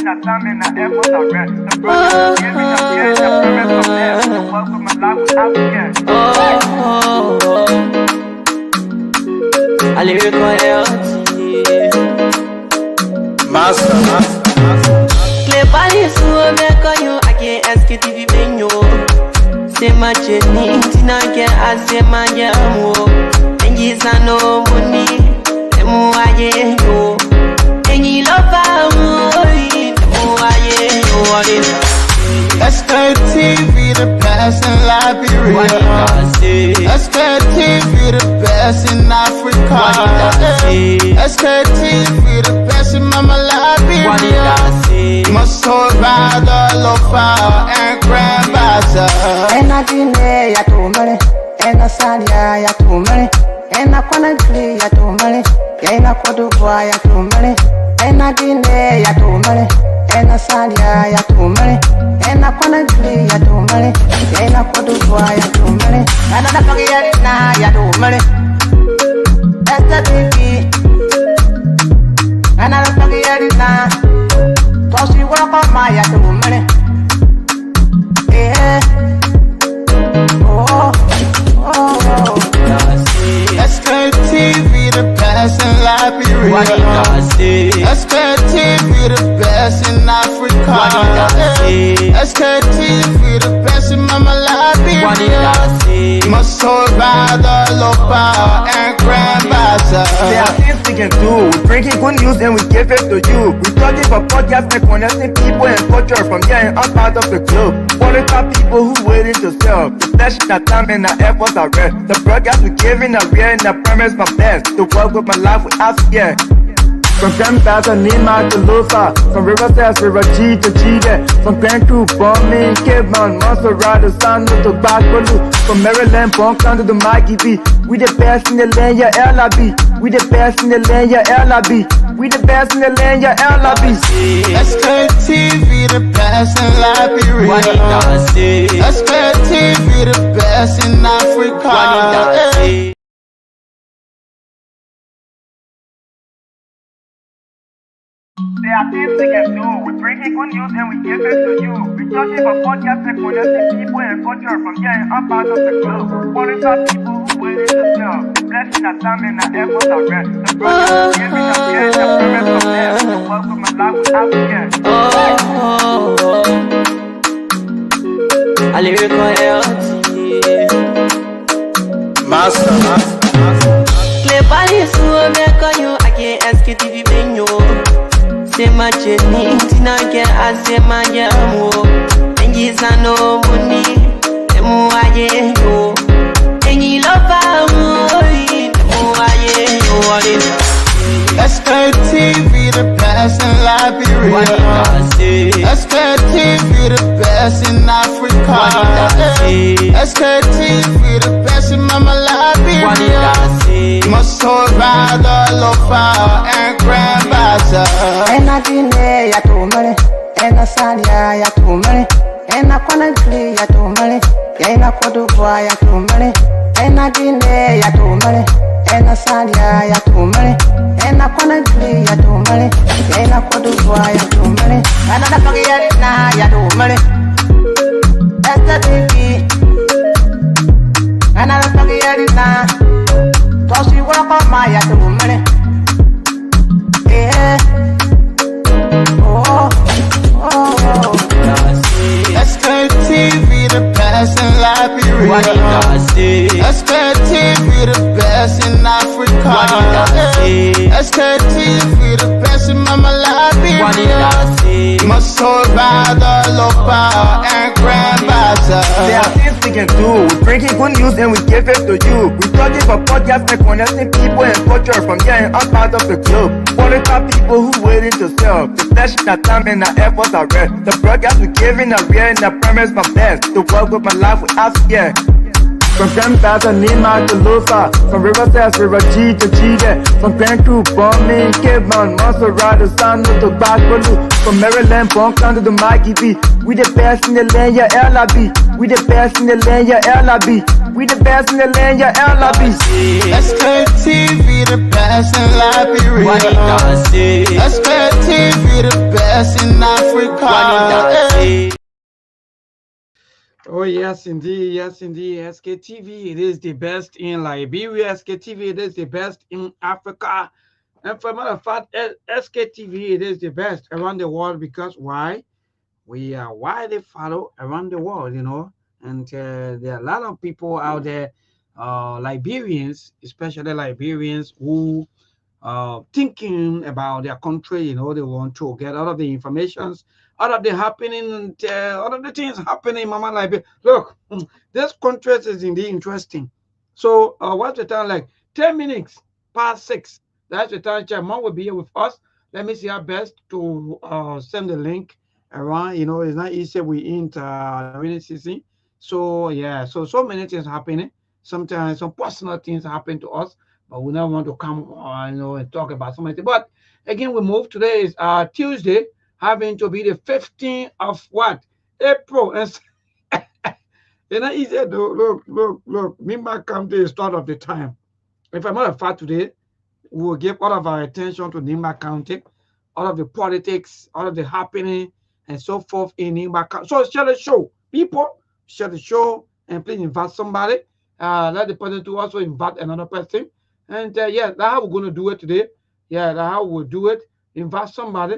blessing, I time and I effort, I rest. The brother giving up here, the premise from there. The work with my life without again. I live Master. Play body so make you I can't Sktv benyo. Say my journey, tina get I say my jamo. And yes I know money, emu aye yo. And you love emu aye yo. Sktv, the best in Liberia. Sktv, the best in Africa. Sktv, the best in Mama Liberia. Must hold by the lofa and grandmother. And I didn't ya to money, and I sang ya to money, and I couldn't play ya to money, and I could do ya to money, and I didn't ya to money, and I sang ya to money, and I couldn't play ya to money, and I could do ya to money, and I don't get now ya to money. That's the baby, and I don't get it now. So she walk on my ya to money. Yeah. Sktv, the best in Liberia. Sktv, the best in Africa. Sktv, the best in Mama Liberia. Must hold by the lofa and grandmother. There are things we can do. We bring in good news and we give it to you. We talk about podcasts and connecting people and culture from here and out of the globe. Qualified people who willing to serve. The flesh, the time and the efforts are rest. The broadcast we giving are real and the premise my best. To work with my life without fear. From Grandfather Nima to Lufa, from Riverside, River G to Chile, from Grand Crew, Bombing, Kidman, Montserrat, the San to Bacalu, from Maryland, Bonk to the Mikey B. We the best in the land, yeah, LIB. We the best in the land, yeah, LIB. We the best in the land, yeah, LIB. Sktv, the best in Liberia. Sktv, the best in Africa. There are things we can do. We bring in good news and we give it to you. We talk about podcasts and connecting people and culture from here and out of the globe. Qualified people who willing to serve. The blessing, the time and the efforts are rest. The brother giving up here, the premise from there. The work with my life without again. I live Master. Play body so make you I can't Sktv benyo. Say my journey, tina get I say my jamo. And yes I know money, emu aye yo. And you love emu aye yo. Sktv, the best in Liberia. Sktv, the best in Africa. Sktv, the best in Mama Liberia. Must hold by the lofa and grandmother. And I didn't ya to money, and I sang ya to money, and I couldn't play ya to money, and I could do ya to money, and I didn't ya to money, and I sang ya to money, and I couldn't play ya to money, and I could do ya to money, and I don't get it now ya to money. That's the baby, and I don't get it now. So she walk on my ya to money. Yeah. Sktv, the best in Liberia. Sktv, the best in Africa. Sktv, the best in Mama Liberia. Must hold by the lofa and grandmother. There are things we can do. We bring in good news and we give it to you. We talk about podcasts and connecting people and culture from here and out of the globe. Qualified people who willing to serve. The flesh, the time and the efforts are rest. The broadcast we giving are real and the premise my best. To work with my life without fear. From Grandfather Nima to Lufa, from Riverside, River G to Chile, from Grand Crew, Bombing, Kidman, Montserrat, the San to Bacalu, from Maryland, Bonk to the Mikey B. We the best in the land, yeah, LIB. We the best in the land, yeah, LIB. We the best in the land, yeah, LIB. Sktv, the best in Liberia. Sktv, the best in Africa. Oh, yes, indeed. Yes, indeed. Sktv, it is the best in Liberia. Sktv, it is the best in Africa. And for a matter of fact, Sktv, it is the best around the world because why? We are widely followed around the world, and there are a lot of people out there, Liberians, especially Liberians who thinking about their country, they want to get all of the informations, all of the happening, and all of the things happening in Mama Liberia. Look, this country is indeed interesting. So what's the time like? 10 minutes past 6. That's the time Chairman will be here with us. Let me see our best to send the link around. It's not easy. We in the rainy season. So yeah, so many things happening. Sometimes some personal things happen to us, but we never want to come on, and talk about something. But again, we move. Today is Tuesday, having to be the 15th of what? April. And it's not easy though. Look. Mimba come to the start of the time. If I'm not a fact today, we will give all of our attention to Nimba County, all of the politics, all of the happening, and so forth in Nimba County. So share the show. People, share the show, and please invite somebody. Let the person to also invite another person. And yeah, that's how we're going to do it today. Yeah, that's how we'll do it. Invite somebody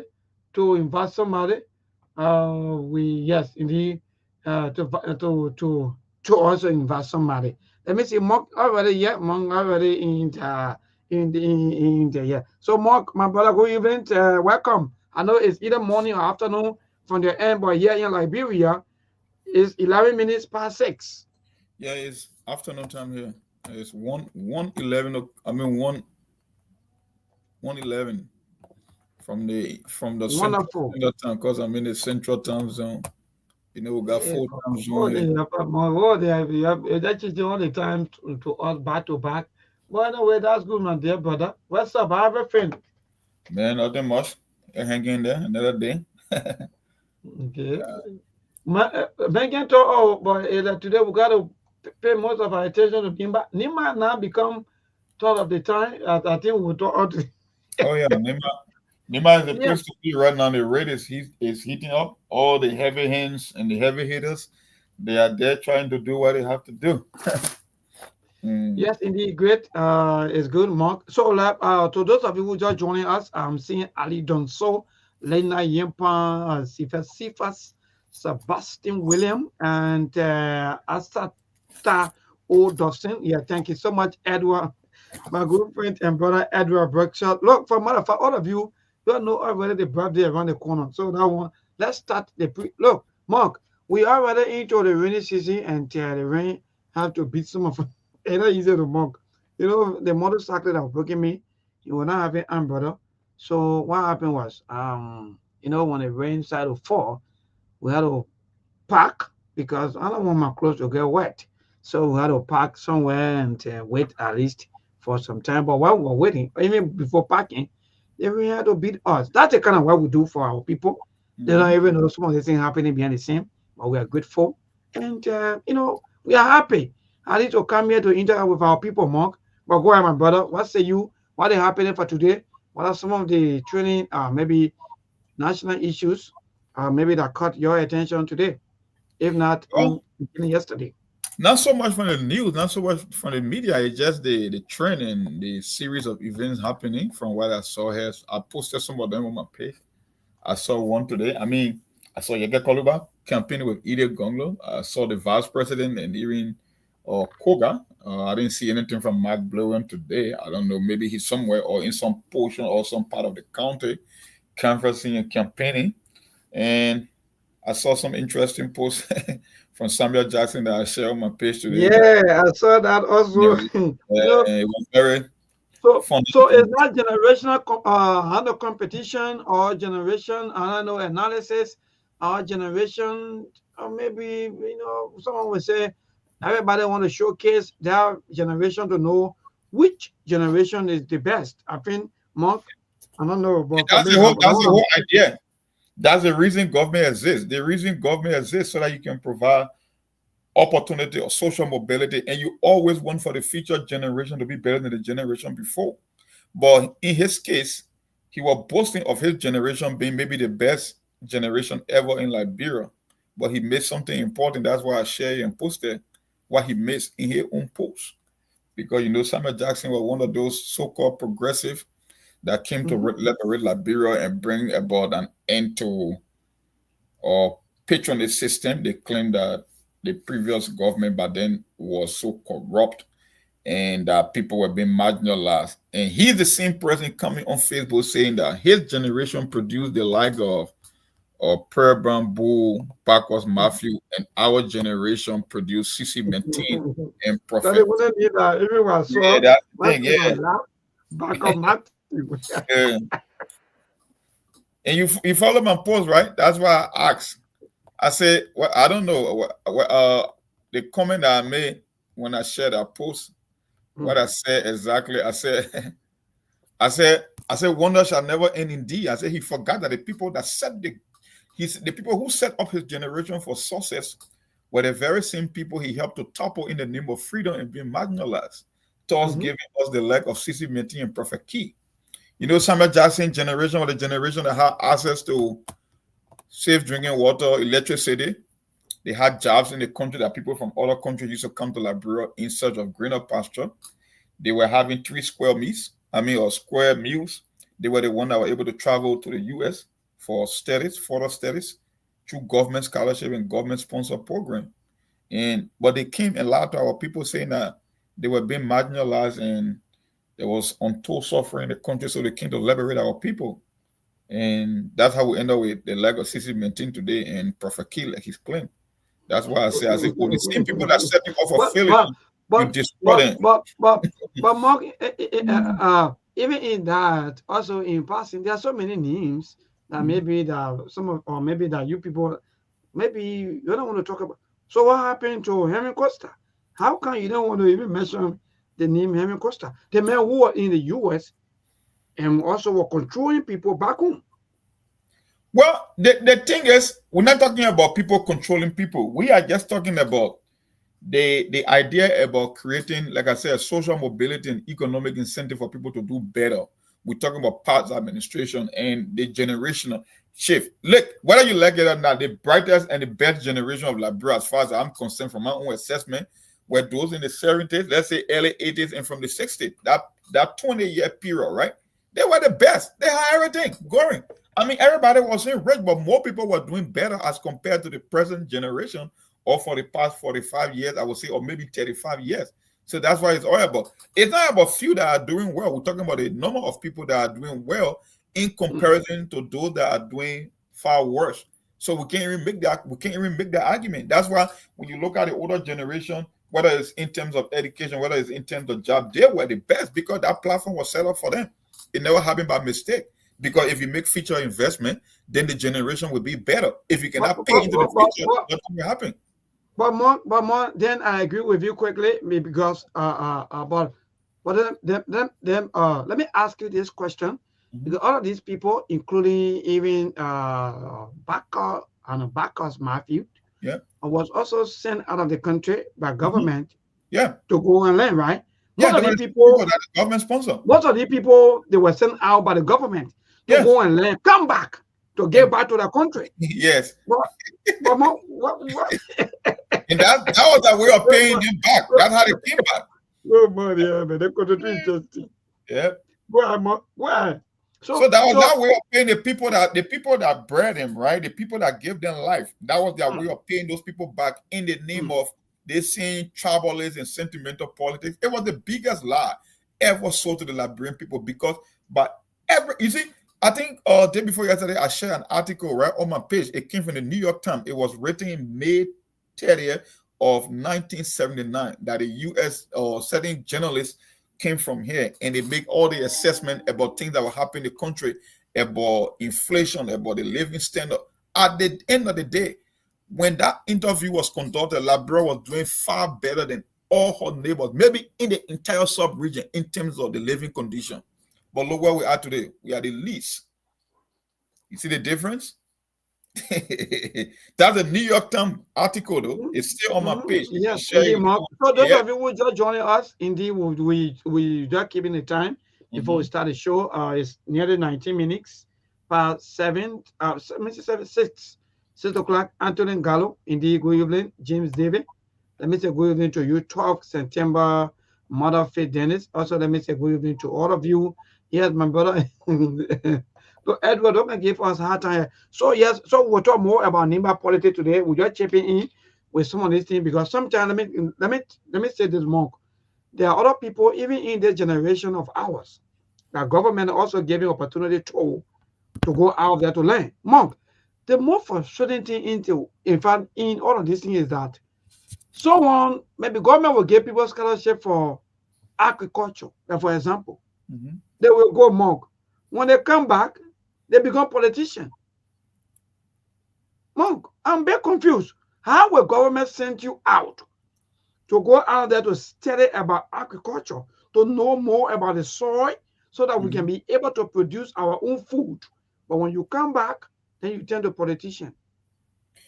to invite somebody. Yes, indeed, to also invite somebody. Let me see, Mark already, yeah, Mark already in the yeah. So Mark, my brother, good evening. Welcome. I know it's either morning or afternoon from the end, but here in Liberia, it's 11 minutes past 6. Yeah, it's afternoon time here. It's 1:11. I mean 1:11 from the Wonderful. central time, because I'm in the central time zone. We got 4 time zones. That is the only time to us back to back. By the way, that's good, my dear brother. What's up? How everything? Man, nothing much. Hang in there another day. Okay. Today we got to pay most of our attention to Nimba. Nimba now become thought of the time. I think we'll talk. Oh yeah, Nima is the place to be right now. The rate is heating up. All the heavy hands and the heavy hitters, they are there trying to do what they have to do. Yes, indeed, great. It's good, Mark. So, to those of you who just joining us, I'm seeing Ali Donso, Lena Yempa, Sifas, Sebastian William, and Asata O. Dawson. Yeah, thank you so much, Edward, my good friend and brother Edward Berkshire. Look, for matter of fact, all of you know already the birthday around the corner. So now let's start look, Mark, we are already into the rainy season, and the rain have to beat some of it's not easy to Mark. The motorcycle that was breaking me, you were not having umbrella. So what happened was, when the rain started to fall, we had to park because I don't want my clothes to get wet. So we had to park somewhere and wait at least for some time. But while we were waiting, even before parking, they really had to beat us. That's the kind of what we do for our people. They don't even know some of the things happening behind the scene, but we are grateful. And, we are happy. I need to come here to interact with our people, Mark. But go ahead, my brother. What say you? What is happening for today? What are some of the training, maybe national issues, maybe that caught your attention today? If not, yesterday. Not so much from the news, not so much from the media. It's just the trend and the series of events happening from what I saw here. I posted some of them on my page. I saw one today. I mean, I saw Yege Koluba campaigning with Ide Gonglo. I saw the vice president and Irene Koga. I didn't see anything from Mark Blowen today. I don't know. Maybe he's somewhere or in some portion or some part of the county conferencing and campaigning. And I saw some interesting posts from Samuel Jackson that I shared on my page today. Yeah, I saw that also. It was very fun. So is that generational competition or generation, I don't know, analysis or generation, or maybe, someone would say everybody want to showcase their generation to know which generation is the best. I think, Mark, I don't know. But that's the whole idea. That's the reason government exists. The reason government exists so that you can provide opportunity or social mobility, and you always want for the future generation to be better than the generation before. But in his case, he was boasting of his generation being maybe the best generation ever in Liberia. But he made something important. That's why I shared and posted what he missed in his own post. Because Samuel Jackson was one of those so-called progressive that came to liberate Liberia and bring about an end to patronage system. They claimed that the previous government by then was so corrupt and that people were being marginalized. And he's the same person coming on Facebook saying that his generation produced the like of Pearl Bamboo, Bacchus Matthew, and our generation produced CC Maintain and So Prophet. they wouldn't need that. Everyone saw Yeah, that's the thing, Matthew yeah. was laugh, back of Matthew. Yeah. And you follow my post, right? That's why I asked. I said, well, I don't know. The comment that I made when I shared that post, what I said exactly, I said, wonder shall never end indeed. I said he forgot that the people that set the people who set up his generation for success were the very same people he helped to topple in the name of freedom and being marginalized, thus giving us the leg of CC Minty and Prophet Key. Samuel Jackson generation was the generation that had access to safe drinking water, electricity. They had jobs in the country that people from other countries used to come to Liberia in search of greener pasture. They were having 3 square meals. Square meals. They were the one that were able to travel to the U.S. for studies, further studies, through government scholarship and government sponsored program. But they came and lied to our people saying that they were being marginalized and there was untold suffering in the country, so they came to liberate our people. And that's how we end up with the legacy CC Maintain today and Prophet Key, like he's claimed. That's why I say, the same people that set him off for failure, you destroy them. But Mark, even in that, also in passing, there are so many names that maybe that some of, or maybe that you people, maybe you don't want to talk about. So what happened to Henry Costa? How come you don't want to even mention the name Henry Costa? The man who were in the U.S. and also were controlling people back home. Well, the thing is, we're not talking about people controlling people. We are just talking about the idea about creating, like I said, social mobility and economic incentive for people to do better. We're talking about parts administration and the generational shift. Look, whether you like it or not, the brightest and the best generation of Liberia, as far as I'm concerned, from my own assessment, were those in the 70s, let's say early 80s, and from the 60s. That 20-year period, right? They were the best. They had everything going. Everybody wasn't rich, but more people were doing better as compared to the present generation, or for the past 45 years, I would say, or maybe 35 years. So that's why it's all about. It's not about few that are doing well. We're talking about the number of people that are doing well in comparison to those that are doing far worse. So we can't even make that argument. That's why when you look at the older generation, whether it's in terms of education, whether it's in terms of job, they were the best because that platform was set up for them. It never happened by mistake. Because if you make future investment, then the generation will be better. If you cannot pay into the future, nothing will happen. But more, then I agree with you quickly because let me ask you this question. Because all of these people, including even Bacchus Matthew, was also sent out of the country by government to go and learn, right? Most of these people that the government sponsor. Most of these people, they were sent out by the government to go and learn, come back to get back to the country. Yes. What? And that was a way of paying them back. That's how they came back. Oh man, yeah, man, they could do interesting. Yeah. Why? So that was that way of paying the people that bred them, right? The people that gave them life. That was their way of paying those people back in the name of they saying tribalism and sentimental politics. It was the biggest lie ever sold to the Liberian people because I think day before yesterday I shared an article right on my page. It came from the New York Times. It was written in May 30th of 1979 that a U.S. certain journalists came from here and they make all the assessment about things that were happening in the country, about inflation, about the living standard. At the end of the day, when that interview was conducted, Liberia was doing far better than all her neighbors, maybe in the entire sub-region in terms of the living condition. But look where we are today. We are the least. You see the difference? That's a New York Times article, though. It's still on my page. You can Yes, share indeed, it. Mark. So those Yeah. of you who just joining us, indeed, we just keeping the time before we start the show. It's nearly 19 minutes past 7. 6 o'clock. Anthony Gallo, indeed, good evening. James David. Let me say good evening to you. 12 September, Mother Faith Dennis. Also, let me say good evening to all of you. Yes, my brother. So Edward, don't give us a hard time. So yes, so we'll talk more about Nimba politics today. We're just chipping in with some of these things because sometimes let me say this, Monk. There are other people, even in this generation of ours, that government also giving opportunity to go out there to learn. Monk, the more frustrating thing in fact in all of these things is that someone maybe government will give people scholarship for agriculture, like for example. They will go Monk. When they come back, they become politicians. Monk, I'm very confused. How will government send you out to go out there to study about agriculture, to know more about the soil, so that we can be able to produce our own food? But when you come back, then you turn to politician.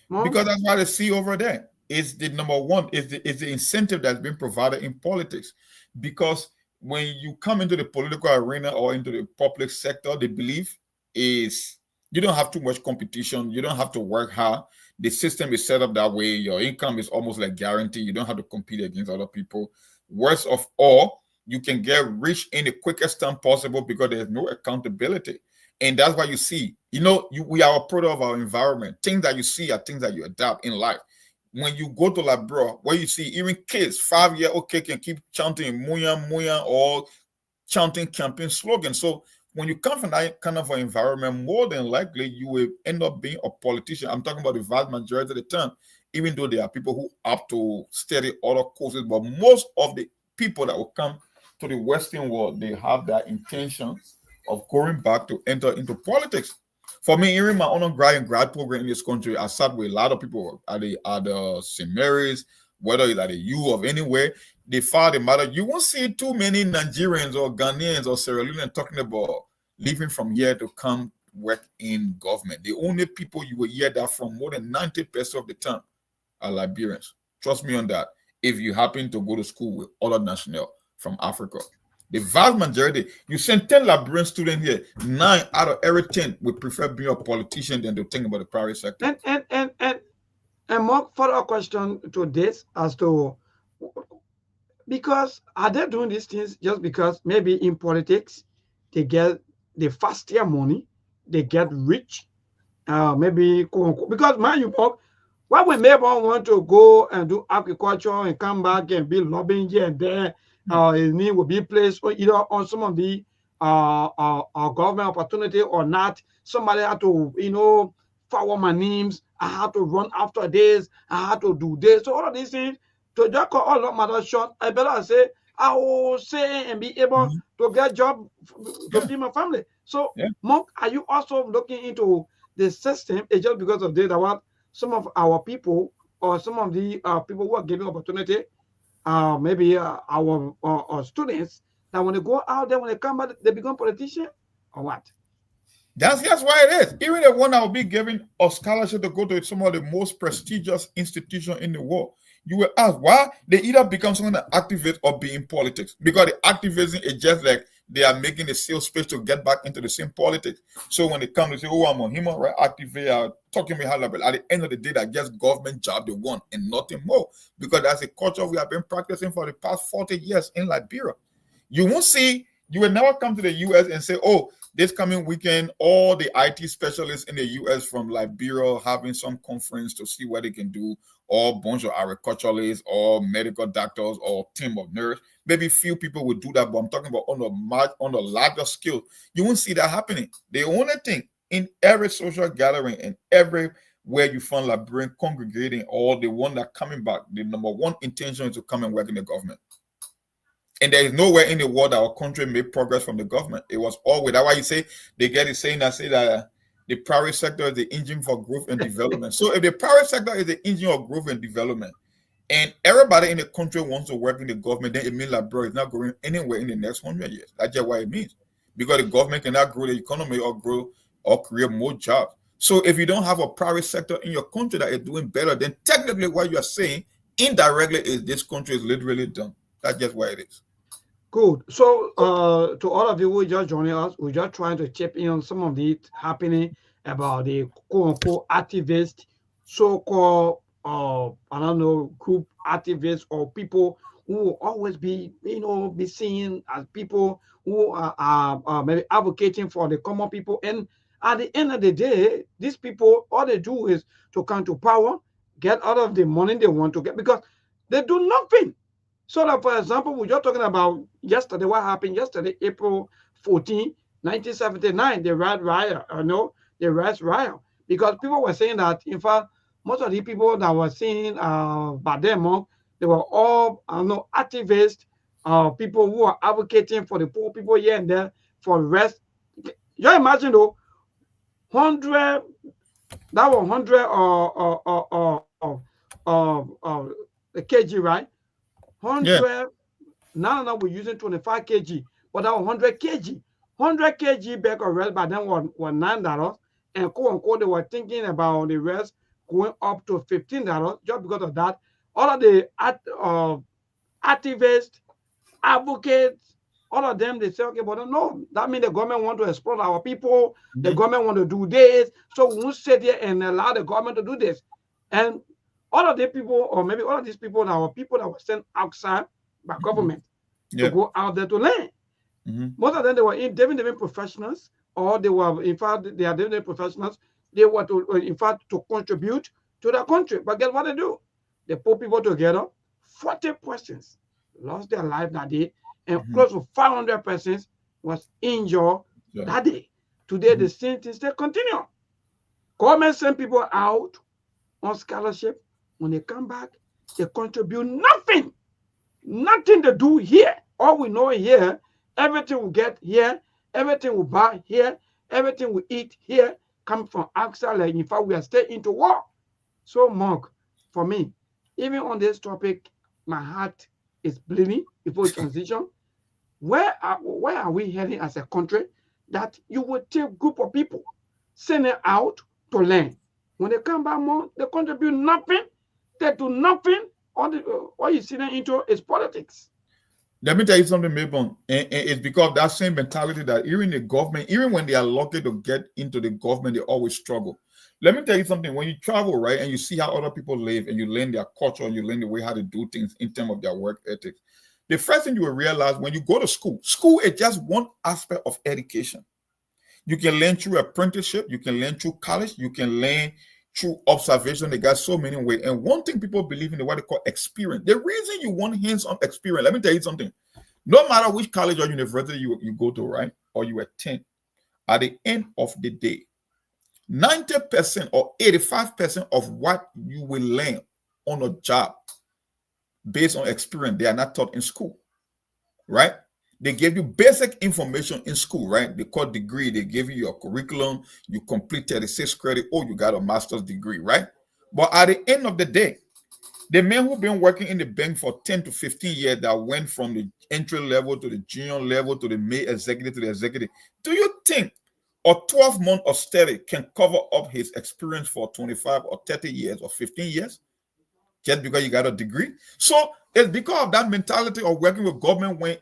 Monk? Because that's what I see over there. It's the number one, is the incentive that's been provided in politics. Because when you come into the political arena or into the public sector, the belief is you don't have too much competition. You don't have to work hard. The system is set up that way. Your income is almost like guaranteed. You don't have to compete against other people. Worst of all, you can get rich in the quickest time possible because there's no accountability. And that's why you see, we are a product of our environment. Things that you see are things that you adapt in life. When you go to Labrador, where you see even kids, 5-year-old kid can keep chanting Muya Muya or chanting campaign slogans. So when you come from that kind of an environment, more than likely you will end up being a politician. I'm talking about the vast majority of the time, even though there are people who opt to study other courses, but most of the people that will come to the Western world, they have that intention of going back to enter into politics. For me, even my undergrad and grad program in this country, I sat with a lot of people at the St. Mary's, whether it's at the U of anywhere. The fact of the matter, you won't see too many Nigerians or Ghanaians or Sierra Leoneans talking about leaving from here to come work in government. The only people you will hear that from more than 90% of the time are Liberians. Trust me on that. If you happen to go to school with other nationals from Africa. The vast majority, you send 10 Liberian students here, 9 out of every 10 would prefer being a politician than to think about the private sector. And more further question to this as to, because are they doing these things just because maybe in politics they get the faster money, they get rich, maybe because mind you, why would maybe want to go and do agriculture and come back and be lobbying here and there? His name will be placed either on some of the government opportunity or not. Somebody had to, forward my names. I had to run after this. I had to do this. So all of these things, to just call all of matter short, I better say, I will say and be able to get a job to feed my family. So, Monk, are you also looking into the system? It's just because of this, that some of our people or some of the people who are giving opportunity, maybe our students, that when they go out there, when they come back, they become politicians or what? That's why it is. Even the one that will be given a scholarship to go to some of the most prestigious institutions in the world, you will ask why they either become someone that activates or be in politics. Because the activism is just like they are making a sales pitch to get back into the same politics. So when they come to say, oh, I'm a human rights activist, talking about how, at the end of the day, that just government job they want and nothing more. Because that's a culture we have been practicing for the past 40 years in Liberia. You will never come to the U.S. and say, oh, this coming weekend, all the IT specialists in the U.S. from Liberia having some conference to see what they can do, or a bunch of agriculturalists, or medical doctors, or team of nurses. Maybe few people would do that, but I'm talking about on a larger scale. You won't see that happening. The only thing in every social gathering and everywhere you find Liberian congregating, or the one that coming back, the number one intention is to come and work in the government. And there is nowhere in the world that our country made progress from the government. It was always, that's why you say, they get it saying that the private sector is the engine for growth and development. So if the private sector is the engine of growth and development, and everybody in the country wants to work in the government, then it means that, bro, it's not going anywhere in the next 100 years. That's just what it means. Because the government cannot grow the economy or grow or create more jobs. So if you don't have a private sector in your country that is doing better, then technically what you are saying indirectly is this country is literally done. That's just what it is. Good. So, to all of you who just joining us, we're just trying to chip in on some of the happening about the quote unquote activists, so-called, I don't know, group activists or people who will always be, be seen as people who are maybe advocating for the common people. And at the end of the day, these people, all they do is to come to power, get out of the money they want to get because they do nothing. So that, for example, we're just talking about yesterday, what happened yesterday, April 14, 1979, the Red Riot, the Red Riot. Because people were saying that, in fact, most of the people that were seen by them, they were all, activists, people who are advocating for the poor people here and there for rest. You imagine, though, 100, that was 100 kg, right? 100, Yeah. now we're using 25 kg, but that was 100 kg. 100 kg bag of rice by then was $9, and quote unquote, they were thinking about the rest going up to $15 just because of that. All of the activists, advocates, all of them, they say, okay, but no, that means the government want to exploit our people, the government want to do this, so we won't sit here and allow the government to do this. And all of the people, or maybe all of these people that were sent outside by government to go out there to learn. Most of them, they were independent professionals, or they were, in fact, they are independent professionals. They were to, in fact, to contribute to the country. But guess what they do? They put people together. 40 persons lost their life that day, and close to 500 persons was injured that day. Today, the same thing still continue. Government send people out on scholarship. When they come back, they contribute nothing. Nothing to do here. All we know here, everything we get here, everything we buy here, everything we eat here, come from outside. Like, in fact, we are still into war. So, Mark, for me, even on this topic, my heart is bleeding before transition. Where are we heading as a country that you would take a group of people, send it out to learn? When they come back more, they contribute nothing. They do nothing. All you see them into is politics. Let me tell you something, Mabon. And it's because of that same mentality that even the government, even when they are lucky to get into the government, they always struggle. Let me tell you something. When you travel, right, and you see how other people live, and you learn their culture, and you learn the way how to do things in terms of their work ethics, the first thing you will realize when you go to school is just one aspect of education. You can learn through apprenticeship, you can learn through college, you can learn through observation. They got so many ways. And one thing people believe in is what they call experience. The reason you want hands-on experience, let me tell you something. No matter which college or university you go to, right, or you attend, at the end of the day, 90% or 85% of what you will learn on a job based on experience, they are not taught in school, right? They give you basic information in school, right? They call degree. They give you your curriculum. You complete 36 credit. Oh, you got a master's degree, right? But at the end of the day, the men who've been working in the bank for 10 to 15 years that went from the entry level to the junior level to the mid executive to the executive, do you think a 12-month of study can cover up his experience for 25 or 30 years or 15 years? Just because you got a degree? So it's because of that mentality of working with government when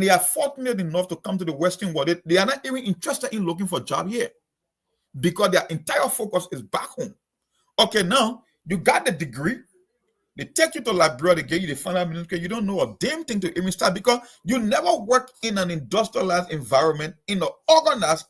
they are fortunate enough to come to the Western world, they are not even interested in looking for a job here because their entire focus is back home. Okay, now you got the degree. They take you to Liberia, they give you the final ministry. You don't know a damn thing to even start because you never work in an industrialized environment, in an organized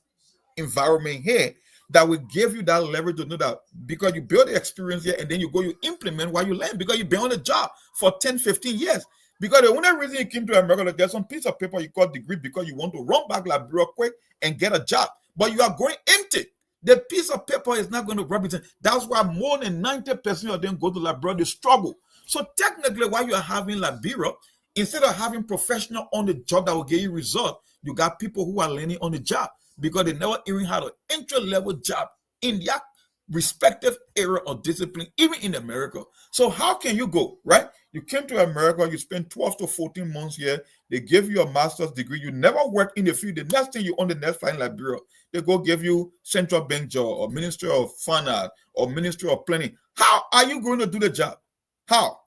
environment here that will give you that leverage to know that because you build the experience here and then you implement what you learn because you've been on the job for 10, 15 years. Because the only reason you came to America to get some piece of paper you call degree because you want to run back Liberia quick and get a job. But you are going empty. The piece of paper is not going to represent. That's why more than 90% of them go to Liberia, they struggle. So technically, while you are having Liberia, instead of having professional on the job that will give you results, you got people who are learning on the job because they never even had an entry-level job in their respective area of discipline, even in America. So how can you go, right? You came to America, you spent 12 to 14 months here, they give you a master's degree, you never work in the field, the next thing you on the next flight in Liberia, they go give you central bank job or Ministry of Finance or Ministry of Planning. How are you going to do the job? How?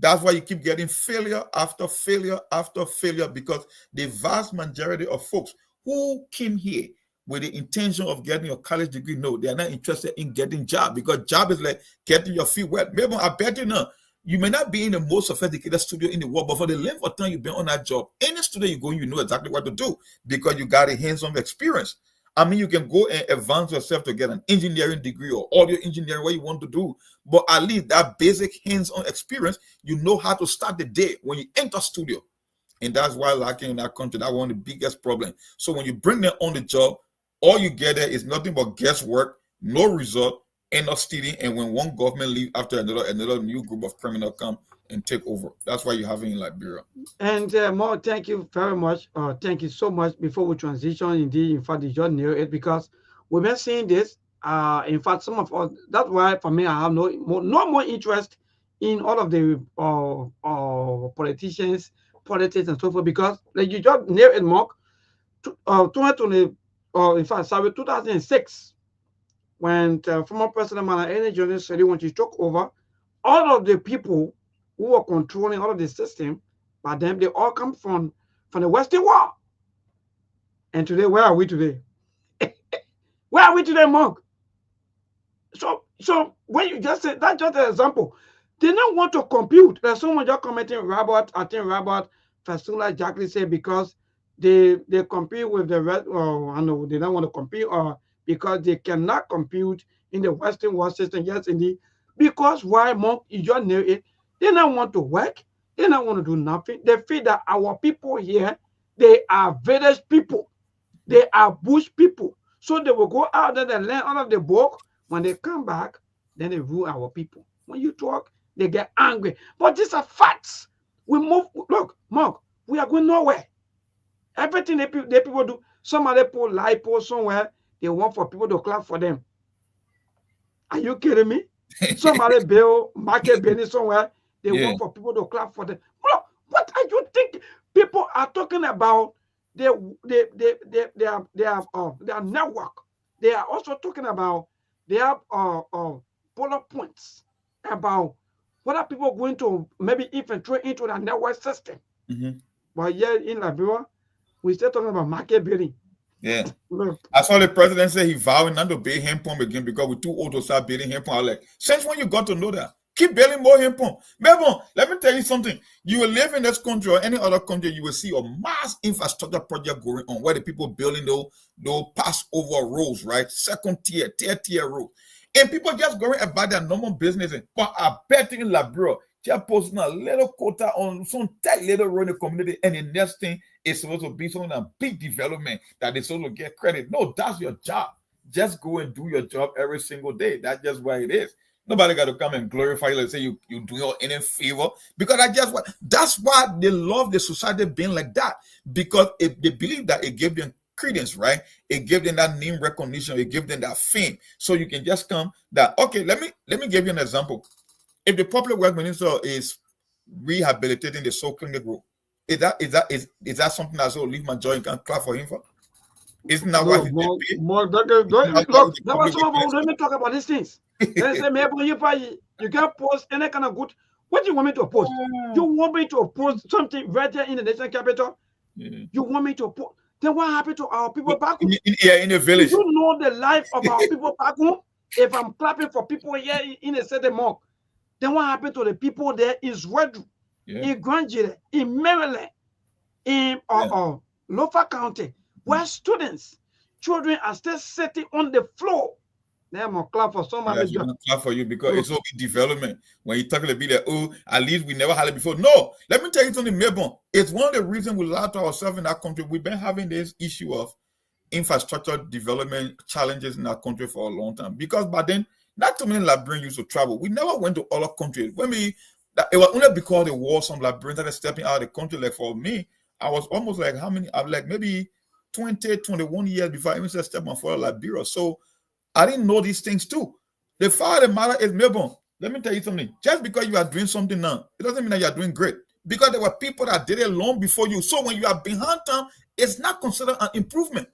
That's why you keep getting failure after failure after failure, because the vast majority of folks who came here with the intention of getting a college degree, no, they are not interested in getting job, because job is like getting your feet wet. Maybe I bet you know, you may not be in the most sophisticated studio in the world, but for the length of time you've been on that job, any studio you go, you know exactly what to do because you got a hands-on experience. I mean, you can go and advance yourself to get an engineering degree or audio engineering, what you want to do. But at least that basic hands-on experience, you know how to start the day when you enter studio. And that's why lacking in that country, that's one of the biggest problems. So when you bring them on the job, all you get there is nothing but guesswork, no result, and not stealing. And when one government leave after another new group of criminals come and take over. That's why you have it in Liberia. And Mo, thank you very much. Thank you so much. Before we transition, indeed, in fact, you just knew it because we've been seeing this. In fact, some of us, that's why for me, I have no more interest in all of the politicians, politics, and so forth, because like you just nailed it, Mark. 2020, in fact, sorry, 2006, when former President Manasseh Johnson said when he took over, all of the people who were controlling all of the system, but them they all come from the Western world. And today, where are we today? Where are we today, Mark? So when you just said that's just an example, they don't want to compute. There's someone just commenting Robert, I think Robert Fasula exactly said because they compete with the red, or I know they don't want to compete, or because they cannot compute in the Western world system. Yes, indeed. Because why, Monk, you just know it, they don't want to work, they don't want to do nothing. They feel that our people here, they are village people, they are bush people. So they will go out there and learn out of the book. When they come back, then they rule our people. When you talk, they get angry. But these are facts. We move, look, Mark, we are going nowhere. Everything they people do, some other people lipo somewhere, they want for people to clap for them. Are you kidding me? Somebody build market business somewhere, they want for people to clap for them. Bro, what are you thinking? People are talking about their network. They are also talking about their bullet points about whether people are going to maybe infiltrate into the network system. But yeah, in Liberia, we still talking about market building. Yeah. I saw the president say he vowing not to build hand pump again because we're too old to start building hand pump. I was like, since when you got to know that? Keep building more hand pump. Maybe, let me tell you something. You will live in this country or any other country, you will see a mass infrastructure project going on where the people building those pass over roads, right? Second tier, third tier roads. And people just going about their normal business. But I bet in Liberia, just posting a little quota on some tight little road in the community, and the next thing is supposed to be some big development that they supposed to get credit. No, that's your job. Just go and do your job every single day. That's just why it is. Nobody got to come and glorify you and say you do your any favor, because that's why they love the society being like that, because they believe that it gave them credence, right? It gave them that name recognition, it gave them that fame. So you can just come that, okay, let me give you an example. If the public work minister is rehabilitating the Soul Clinic Road, is that something that will leave my joy and can clap for him for? Isn't that what look, that was some of us don't even talk about these things. They say, maybe you can post any kind of good. What do you want me to post? You want me to post something right there in the national capital? You want me to post? Then what happened to our people back home? In the village. You know the life of our people back home? If I'm clapping for people here in a certain month, then what happened to the people there in Sweden, in Grand, in Maryland, in Lofa County, where children are still sitting on the floor? They are clap for somebody. Yeah, clap for you because it's all development. When you talk about that, oh, at least we never had it before. No, let me tell you something, Melbourne. It's one of the reasons we lie to ourselves in that country. We've been having this issue of infrastructure development challenges in our country for a long time. Because by then, not too many Liberians used to travel. We never went to other countries. It was only because the war, some Liberians started stepping out of the country. Like for me, I was almost like how many? I'm like maybe 20, 21 years before I even started stepping for Liberia. So I didn't know these things too. The fact of the matter is, Melbourne, let me tell you something. Just because you are doing something now, it doesn't mean that you are doing great. Because there were people that did it long before you. So when you are behind time, it's not considered an improvement.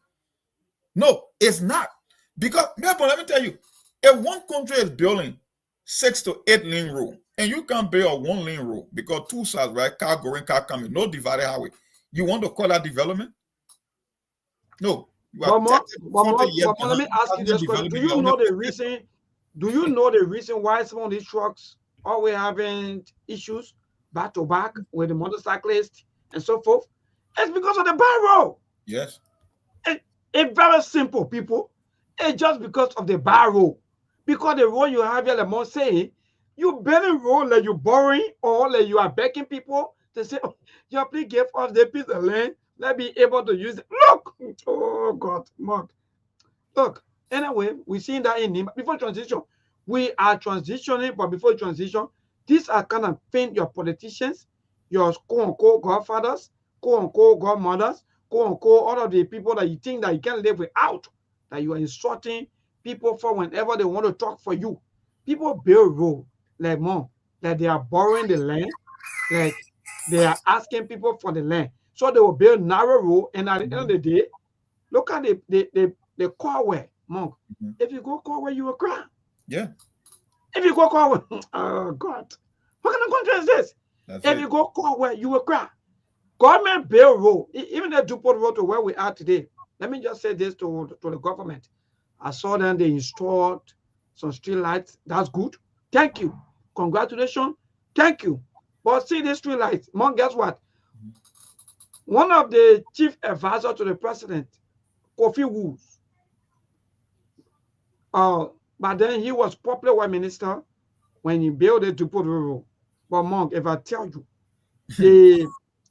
No, it's not. Because, let me tell you, if one country is building 6 to 8 lane road, and you can't build a 1 lane road because 2 sides, right? Car going, car coming, no divided highway. You want to call that development? No. But let me ask you this question. Do you know the reason? Do you know the reason why some of these trucks always having issues back to back with the motorcyclists and so forth? It's because of the bad road. Yes. It's very simple, people. It's just because of the bad road. Because the road you have here, like I'm saying, you building road like you're borrowing or like you are begging people to say, oh, you please give us the piece of land. Let me be able to use it. Look! Oh, God, Mark. Look, anyway, we're seeing that in before transition. We are transitioning, but before transition, these are kind of things your politicians, your quote-unquote godfathers, quote-unquote godmothers, quote-unquote all of the people that you think that you can live without, that you are insulting people for whenever they want to talk for you. People build road like mom, that they are borrowing the land, like they are asking people for the land. So they will build narrow road, and at the end of the day, look at the Corway, Monk. If you go Corway, you will cry. Yeah. If you go Corway, oh God, what kind of country is this? If you go Corway, you will cry. Government build road, even the Dupont road to where we are today. Let me just say this to the government. I saw them, they installed some street lights. That's good. Thank you. Congratulations. Thank you. But see these street lights, Monk, guess what? One of the chief advisors to the president, Kofi Woods, but then he was popular white minister when he built the Dupont road. But Monk, if I tell you, the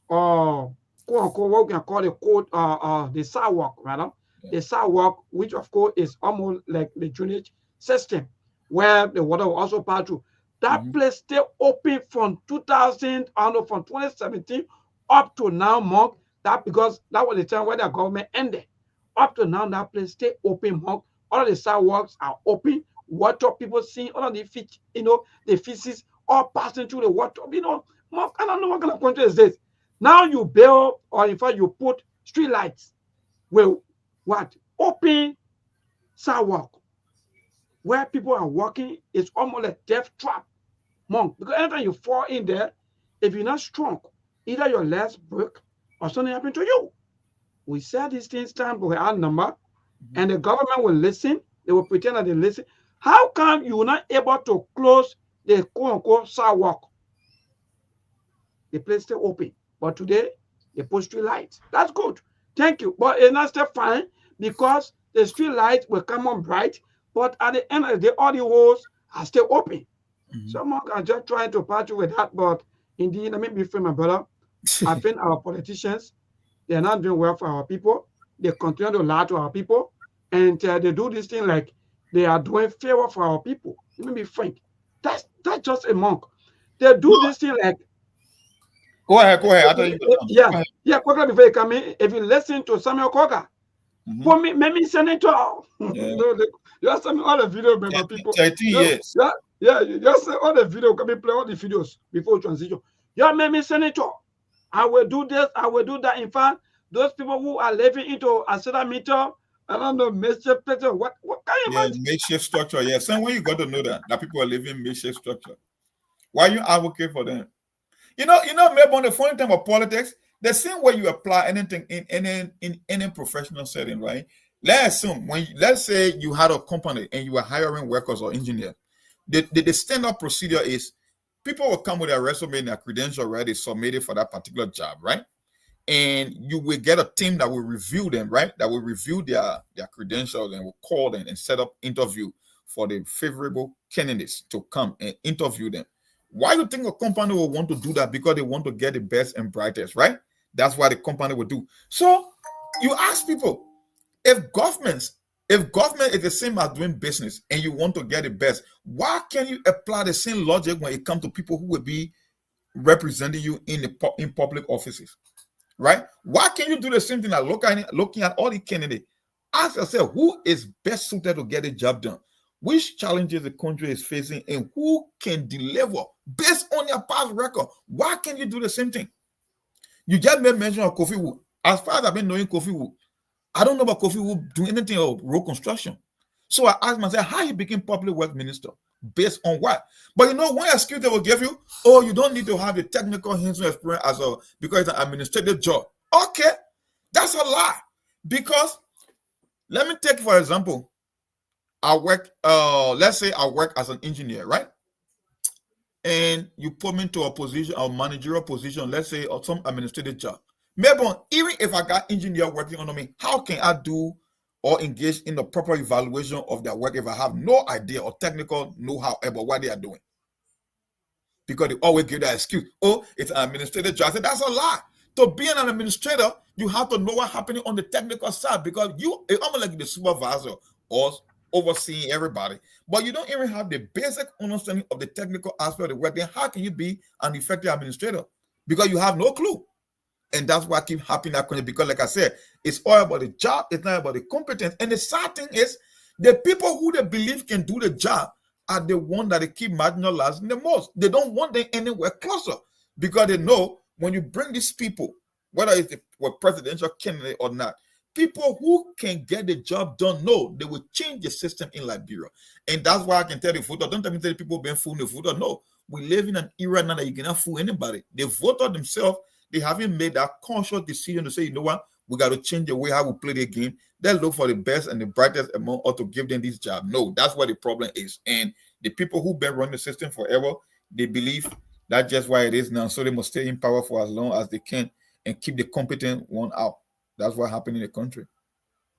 quote unquote what we can call the sidewalk, rather, the sidewalk, which of course is almost like the drainage system, where the water will also pass through. That place stay open from 2017 up to now, Monk. That because that was the time where the government ended. Up to now, that place stay open, Monk. All of the sidewalks are open. Water, people seeing all of the fish, the feces all passing through the water. Monk, I don't know what kind of country is this. Now you build, or in fact, you put street lights with what? Open sidewalk. Where people are walking, it's almost like death trap. Monk, because anytime you fall in there, if you're not strong, either your legs break or something happen to you. We said these things time, but we have number, and the government will listen. They will pretend that they listen. How come you're not able to close the quote-unquote sidewalk? The place still open. But today, they put street lights. That's good. Thank you. But it's not still fine because the street lights will come on bright, but at the end of the day, all the holes are still open. Some are just trying to patch with that, but indeed, let me be fair, my brother. I think our politicians, they are not doing well for our people. They continue to lie to our people, and they do this thing like they are doing favor for our people. Let me be frank. That's just a Monk. They do this thing like. Go ahead. Yeah. Quickly before you come in, if you listen to Samuel Koga, for me, maybe senator. You have sent me all the video, my people. 13 years. Yeah, you just say all the video, can we play all the videos before transition? You made me senator. I will do this, I will do that. In fact, those people who are living into a certain meter, I don't know, makeshift structure. What kind of makeshift structure? Yeah, same way you got to know that people are living makeshift structure. Why you advocate for them? Maybe on the funny thing about politics, the same way you apply anything in any professional setting, right? Let's assume let's say you had a company and you were hiring workers or engineers. The standard procedure is people will come with their resume and their credential, right? They submitted for that particular job, right? And you will get a team that will review them, right? That will review their credentials and will call them and set up interview for the favorable candidates to come and interview them. Why do you think a company will want to do that? Because they want to get the best and brightest, right? That's why the company will do. So you ask people, if government is the same as doing business and you want to get the best, why can't you apply the same logic when it comes to people who will be representing you in public offices, right? Why can't you do the same thing like looking at all the candidates? Ask yourself, who is best suited to get the job done? Which challenges the country is facing and who can deliver based on your past record? Why can't you do the same thing? You just made mention of Kofi Wood. As far as I've been knowing Kofi Wood, I don't know about Kofi who do anything of road construction. So I asked myself, how he became public works minister? Based on what? But you know, one excuse they will give you, oh, you don't need to have the technical hands-on experience as a because it's an administrative job. Okay, that's a lie. Because let me take for example, I work, let's say I work as an engineer, right? And you put me into a position, a managerial position, let's say, or some administrative job. Maybe even if I got engineer working under me, how can I do or engage in the proper evaluation of their work if I have no idea or technical know-how about what they are doing? Because they always give that excuse, oh, it's an administrative job. I said, that's a lie. To be an administrator, you have to know what's happening on the technical side because it's almost like the supervisor or overseeing everybody, but you don't even have the basic understanding of the technical aspect of the work. Then how can you be an effective administrator? Because you have no clue. And that's what keeps happening at Kenya. Because like I said, it's all about the job, it's not about the competence. And the sad thing is, the people who they believe can do the job are the ones that they keep marginalizing the most. They don't want them anywhere closer because they know when you bring these people, whether it's a presidential candidate or not, people who can get the job done know they will change the system in Liberia. And that's why I can tell the voter, don't tell me tell people being fooled the voter. No, we live in an era now that you cannot fool anybody. The voter themselves, they haven't made that conscious decision to say, you know what, we got to change the way how we play the game. Let's look for the best and the brightest among us to give them this job. No, that's what the problem is. And the people who've been running the system forever, they believe that's just why it is now. So they must stay in power for as long as they can and keep the competent one out. That's what happened in the country.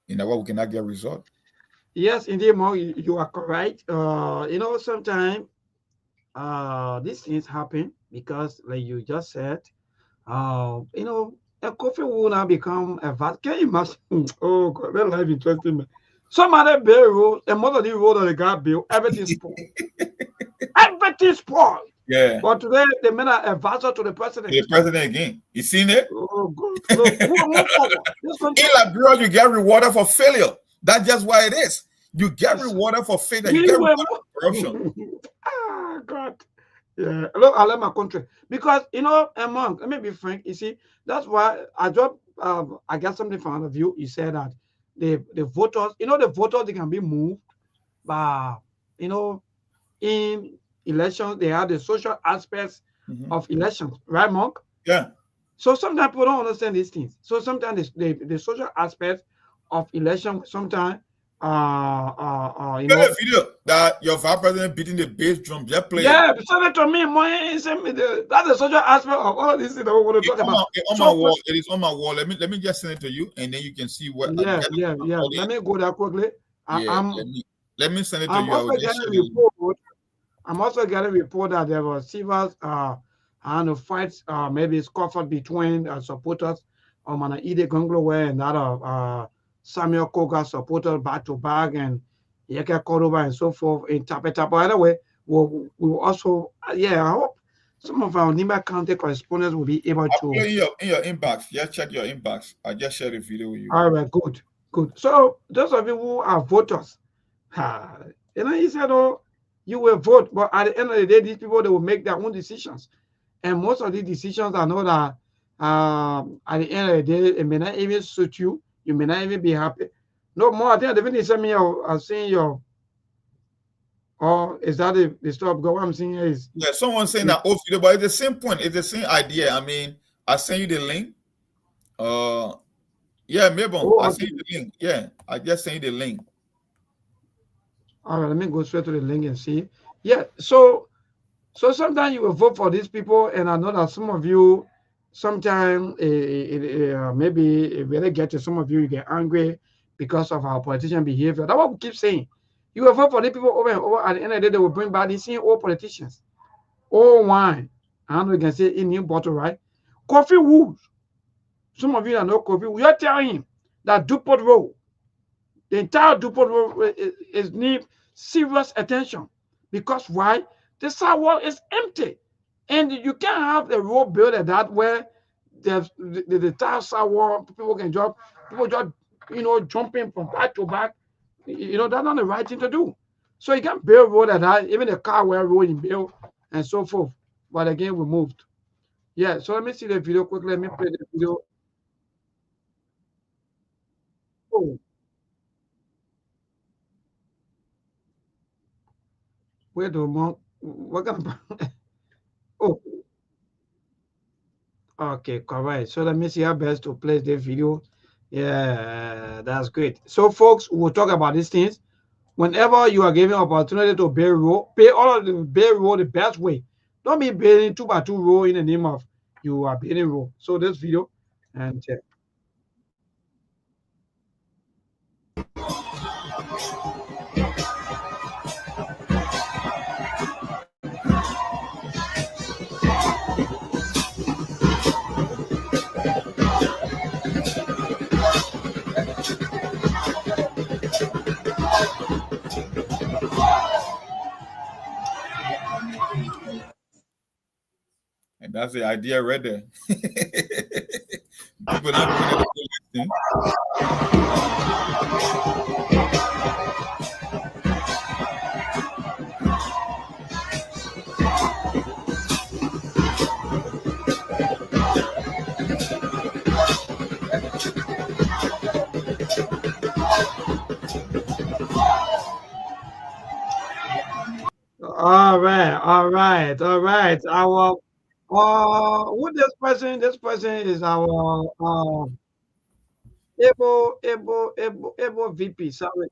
In that way, we cannot get a result. Yes, indeed, Mo, you are correct. Sometimes these things happen because, like you just said, a coffee will now become a vat. Can you imagine? Oh, God, that life interesting. Man. Some other bill road, and most of the road that they got built, everything's spoiled. Everything's spoiled. Yeah. But today, they made an advisor to the president. The president again. You seen it? Oh, God. Look, who are more forward? In Liberia, you get rewarded for failure. That's just why it is. You get rewarded for failure. You get rewarded for corruption. Ah, God. Yeah, look, I love my country because among let me be frank. You see, that's why I dropped. I got something from one of you. You said that the voters, the voters they can be moved, but in elections they have the social aspects of elections, right, Monk? Yeah. So sometimes people don't understand these things. So sometimes the social aspects of election, sometimes a video that your vice president beating the bass drum. Just play. Yeah, send it to me. Send me that's the social aspect of all this thing that we want to talk about. It is on my wall. Let me just send it to you, and then you can see what. Yeah. Let me go there quickly. Let me send it to you. I'm also getting a report that there were severe fights, maybe scuffle between supporters of Manaide Gonglowe and that of Samuel Koga supporters back to back and Yeke Cordoba and so forth in Tapeta. By the way, we will also, I hope some of our Nimba County correspondents will be able to. In your inbox. Just check your inbox. I just shared a video with you. All right, good. So, those of you who are voters, he said, oh, you will vote, but at the end of the day, these people, they will make their own decisions. And most of these decisions, I know that at the end of the day, it may not even suit you. You may not even be happy. No more. I think the video sent me. I'm seeing your. Or is that the stuff? What I'm seeing here is. Yeah, someone saying that old video, but it's the same point. It's the same idea. I mean, I sent you the link. Yeah, maybe I sent you the link. Yeah, I just sent you the link. All right, let me go straight to the link and see. Yeah, so sometimes you will vote for these people, and I know that some of you. Sometimes maybe it really get to some of you get angry because of our politician behavior. That's what we keep saying. You will vote for the people over and over. At the end of the day, they will bring back the same old politicians. Old wine. I don't know if you can say in new bottle, right? Coffee Woods. Some of you that know Coffee Woods, you're telling him that Dupont Road, the entire Dupont Road is need serious attention. Because why? The sidewalk is empty. And you can't have a road built at that where there's the entire sidewalk, people can jump, people just, jumping from back to back. That's not the right thing to do. So you can't build road at that, even a car where road in build and so forth. But again, we moved. Yeah, so let me see the video quickly. Let me play the video. Where do Monk? What kind of? Oh, okay, correct. So let me see how best to place the video. Yeah, that's great. So, folks, we'll talk about these things. Whenever you are given opportunity to pay roll, pay all of the pay roll the best way. Don't be paying 2 by 2 roll in the name of you are paying roll. So this video, and And that's the idea right there. People not doing it. all right, all right, all right. Our who this person? This person is our Able VP. Sorry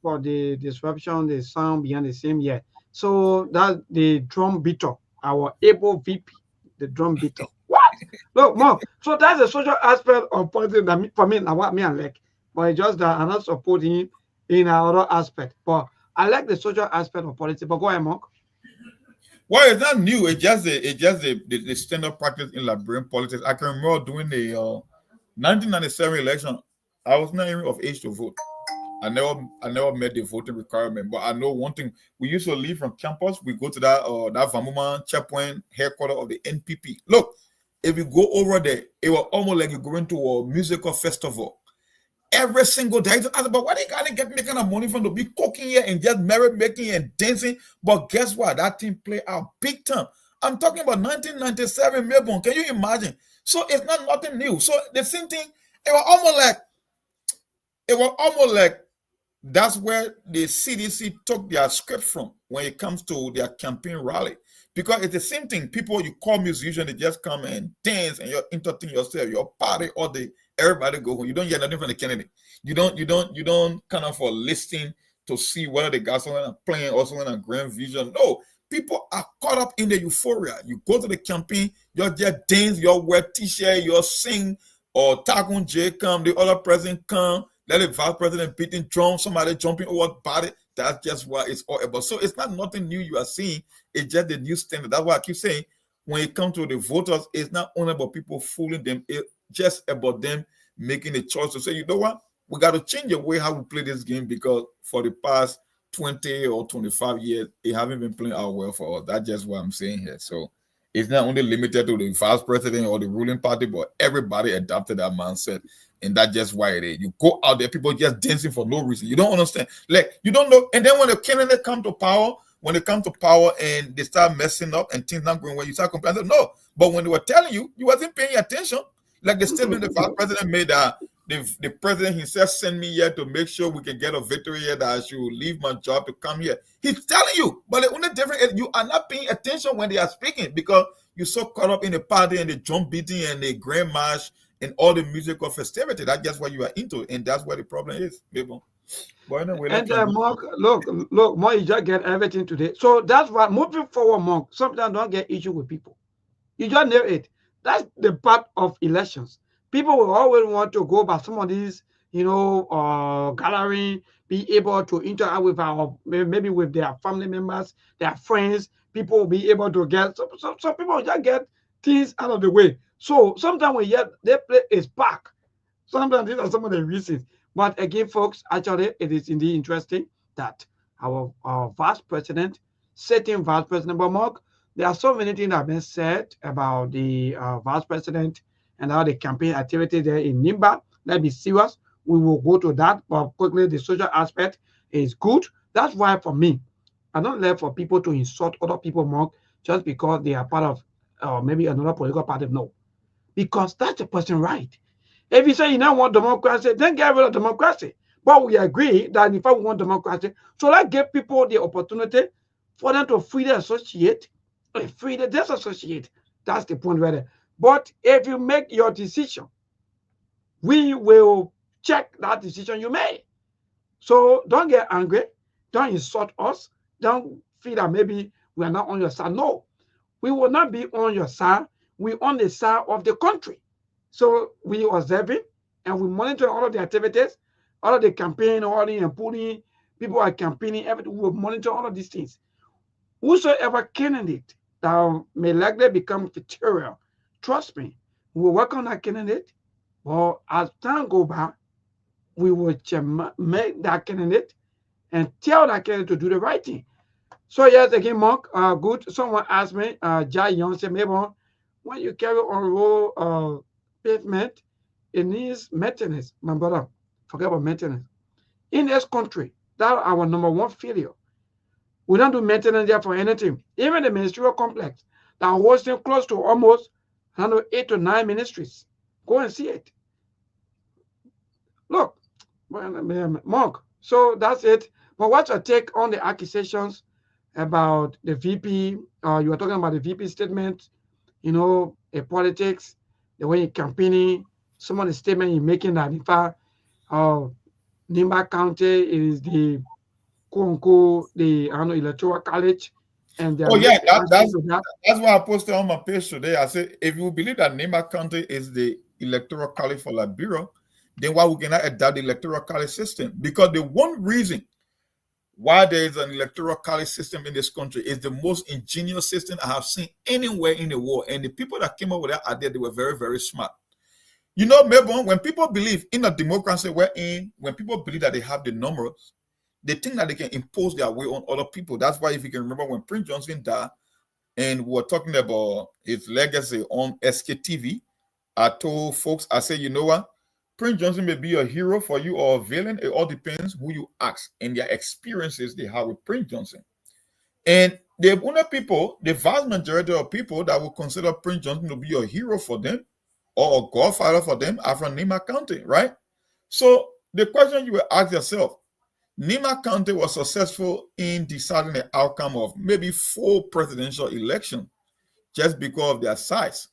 for the disruption, the sound behind the same. Yeah. So that's the drum beater, our Able VP, the drum beater. What? Look, Mom. So that's the social aspect of politics that for me, now what me I like. But it's just that I'm not supporting in another aspect. But I like the social aspect of politics. But go ahead, Mark. Well, it's not new. It's just the standard practice in Liberian politics. I can remember during the 1997 election, I was not even of age to vote. I never met the voting requirement, but I know one thing. We used to leave from campus. We go to that Vamuman checkpoint headquarters of the NPP. Look, if you go over there, it was almost like you're going to a musical festival. Every single day, I just ask about why they gotta get making of money from to be cooking here and just merit making and dancing. But guess what? That team play out big time. I'm talking about 1997 Melbourne. Can you imagine? So it's not nothing new. So the same thing. It was almost like that's where the CDC took their script from when it comes to their campaign rally. Because it's the same thing. People, you call musicians, they just come and dance and you entertain yourself, your party all day. Everybody go home. You don't get nothing from the candidate. You don't kind of for listening to see whether they got someone playing or someone a grand vision. No, people are caught up in the euphoria. You go to the campaign, you just dance, you wear t-shirt, you sing, or Tagun J come, the other president come, let the vice president beating drum, somebody jumping over body. That's just what it's all about. So it's not nothing new you are seeing. It's just the new standard. That's why I keep saying when it comes to the voters, it's not only about people fooling them. It's just about them making a choice to say, you know what? We got to change the way how we play this game because for the past 20 or 25 years, it haven't been playing out well for us. That's just what I'm saying here. So it's not only limited to the vice president or the ruling party, but everybody adopted that mindset. And that's just why it is. You go out there, people just dancing for no reason. You don't understand. Like, you don't know. And then when the candidate come to power, and they start messing up and things not going well, you start complaining. No. But when they were telling you, you wasn't paying attention. Like the statement the vice president made, the president himself sent me here to make sure we can get a victory here, that I should leave my job to come here. He's telling you, but the only difference is you are not paying attention when they are speaking because you're so caught up in the party and the drum beating and the grand march and all the musical festivity. That's just what you are into, and that's where the problem is, people. But anyway, And Mark, look, Mark, you just get everything today. So that's why moving forward, Mark, sometimes don't get issue with people. You just know it. That's the part of elections. People will always want to go by some of these, gathering, be able to interact with maybe with their family members, their friends. People will be able to get some people just get things out of the way. So sometimes when they play a spark. Sometimes these are some of the reasons. But again, folks, actually, it is indeed interesting that our vice president, sitting vice president, but Mark, there are so many things that have been said about the vice president and how the campaign activity there in Nimba. Let's be serious. We will go to that, but quickly, the social aspect is good. That's why, for me, I don't like for people to insult other people, Mark, just because they are part of maybe another political party. No, because that's the person right. If you say you don't want democracy, then get rid of democracy. But we agree that in fact we want democracy. So let's give people the opportunity for them to freely associate and freely disassociate. That's the point right there. But if you make your decision, we will check that decision you made. So don't get angry. Don't insult us. Don't feel that maybe we are not on your side. No, we will not be on your side. We're on the side of the country. So we observe it and we monitor all of the activities, all of the campaign, all the pulling, people are campaigning, everything. We will monitor all of these things. Whosoever candidate that may likely become material, trust me, we will work on that candidate. But as time go by, we will make that candidate and tell that candidate to do the right thing. So yes, again, Mark, good. Someone asked me, Jai Young said, maybe when you carry on road pavement, it needs maintenance. My brother, forget about maintenance. In this country, that's our number one failure. We don't do maintenance there for anything. Even the ministerial complex that are hosting close to almost 8 to 9 ministries. Go and see it. Look, Mark. So that's it. But what's your take on the accusations about the VP? You were talking about the VP statement, politics, the way you're campaigning, some of the statement you're making that in fact, Nimba County is the quote-unquote the electoral college, and that's why I posted on my page today. I said, if you believe that Nimba County is the electoral college for Liberia, then why we cannot adopt the electoral college system? Because the one reason why there is an electoral college system in this country is the most ingenious system I have seen anywhere in the world. And the people that came up with that idea, they were very, very smart. Melbourne, when people believe in a democracy when people believe that they have the numbers, they think that they can impose their way on other people. That's why, if you can remember, when Prince Johnson died, and we were talking about his legacy on SKTV, I told folks, I said, you know what? Prince Johnson may be a hero for you or a villain. It all depends who you ask and their experiences they have with Prince Johnson. And the only people, the vast majority of people that will consider Prince Johnson to be a hero for them or a godfather for them are from Nimba County, right? So the question you will ask yourself, Nimba County was successful in deciding the outcome of maybe 4 presidential elections just because of their size.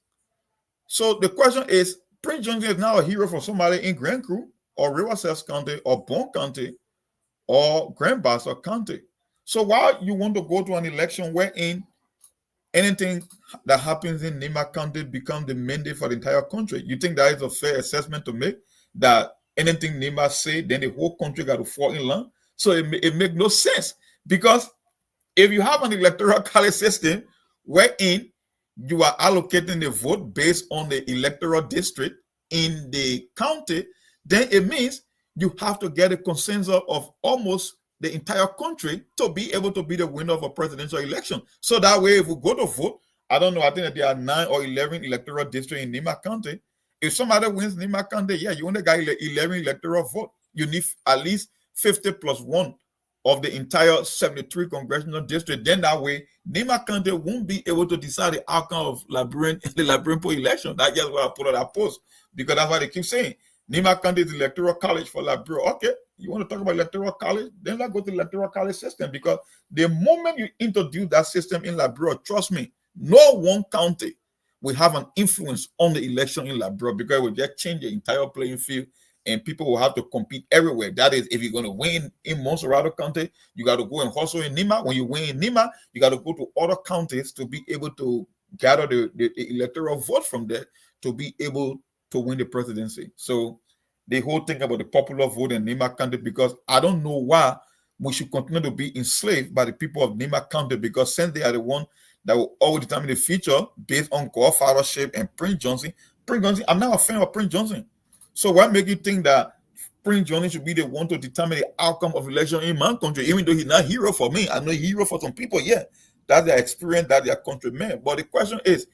So the question is, Prince Johnson is now a hero for somebody in Grand Cru or Riverside County or Bon County or Grand Bassa County. So why you want to go to an election wherein anything that happens in Nimba County becomes the mandate for the entire country? You think that is a fair assessment to make? That anything Nimba say, then the whole country got to fall in line? So it makes no sense. Because if you have an electoral college system wherein you are allocating the vote based on the electoral district in the county, then it means you have to get a consensus of almost the entire country to be able to be the winner of a presidential election. So that way, if we go to vote, I don't know, I think that there are 9 or 11 electoral districts in Nimba County. If somebody wins Nimba County, yeah, you only got 11 electoral vote. You need at least 50 plus 1 of the entire 73 congressional district. Then that way, Nimba County won't be able to decide the outcome of the Liberian election. That's just why I put on that post, because that's why they keep saying Nimba County is the electoral college for Liberia. Okay, you want to talk about electoral college? Then let's go to the electoral college system, because the moment you introduce that system in Liberia, trust me, no one county will have an influence on the election in Liberia, because it will just change the entire playing field. And people will have to compete everywhere. That is, if you're going to win in Monserrado County, you got to go and hustle in Nimba. When you win in Nimba, you got to go to other counties to be able to gather the electoral vote from there to be able to win the presidency. So the whole thing about the popular vote in Nimba County, because I don't know why we should continue to be enslaved by the people of Nimba County, because since they are the one that will always determine the future based on godfathership and Prince Johnson, I'm not a fan of Prince Johnson. So what makes you think that Prince Johnson should be the one to determine the outcome of election in my country, even though he's not a hero for me? I know he's a hero for some people, yeah. That's their experience, that's their countrymen. But the question is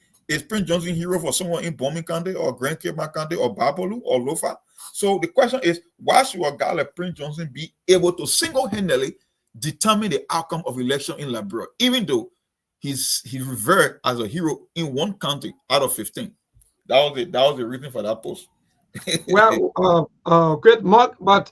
Prince Johnson a hero for someone in Bombing County or Grand Cape County or Babolu or Lofa? So the question is, why should a guy like Prince Johnson be able to single-handedly determine the outcome of election in Liberia, even though he's revered as a hero in one county out of 15? That was the reason for that post. Well, great, Mark. But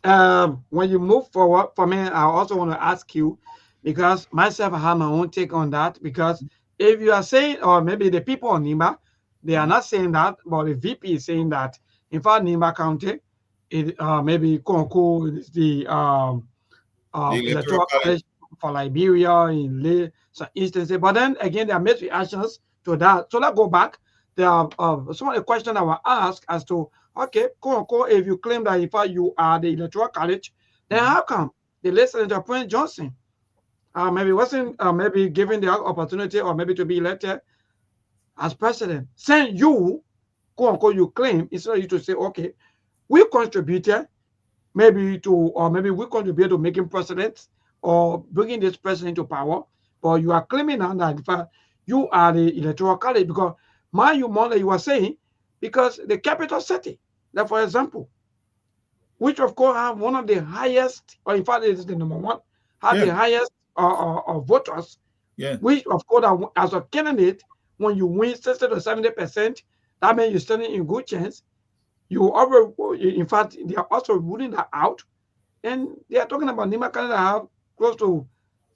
when you move forward, for me, I also want to ask you, because myself, I have my own take on that. Because if you are saying, or maybe the people on Nimba, they are not saying that, but the VP is saying that. In fact, Nimba County, it maybe Konko is the The electoral electoral college. college for Liberia in some instances. But then again, there are made reactions to that. So let's go back. There are some of the questions that were asked as to, okay, quote unquote, if you claim that in fact you are the electoral college, then how come the late Senator Prince Johnson maybe wasn't maybe given the opportunity or maybe to be elected as president? Send you, quote unquote, you claim, instead of you to say, okay, we contributed maybe to, or maybe we contribute to making president or bringing this president to power, but you are claiming now that in fact you are the electoral college because you more you were saying, because the capital city, like for example, which of course have one of the highest, or in fact it is the number one, have Yeah, the highest voters, yeah. which of course as a candidate, when you win 60 to 70%, that means you're standing in good chance. You already, in fact, they are also ruling that out. And they are talking about Nima Canada have close to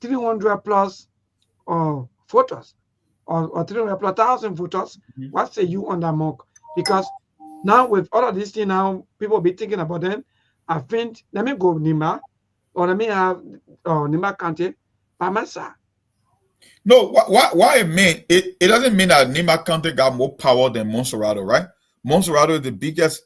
300 plus voters, or 300 plus thousand voters. Mhm. What say you on that mark? Because now with all of this thing, now people be thinking about them. I think let me go Nima, or let me have Nima County by my side. No, why it mean it doesn't mean that Nima County got more power than Monserrato, right? Monserrato is the biggest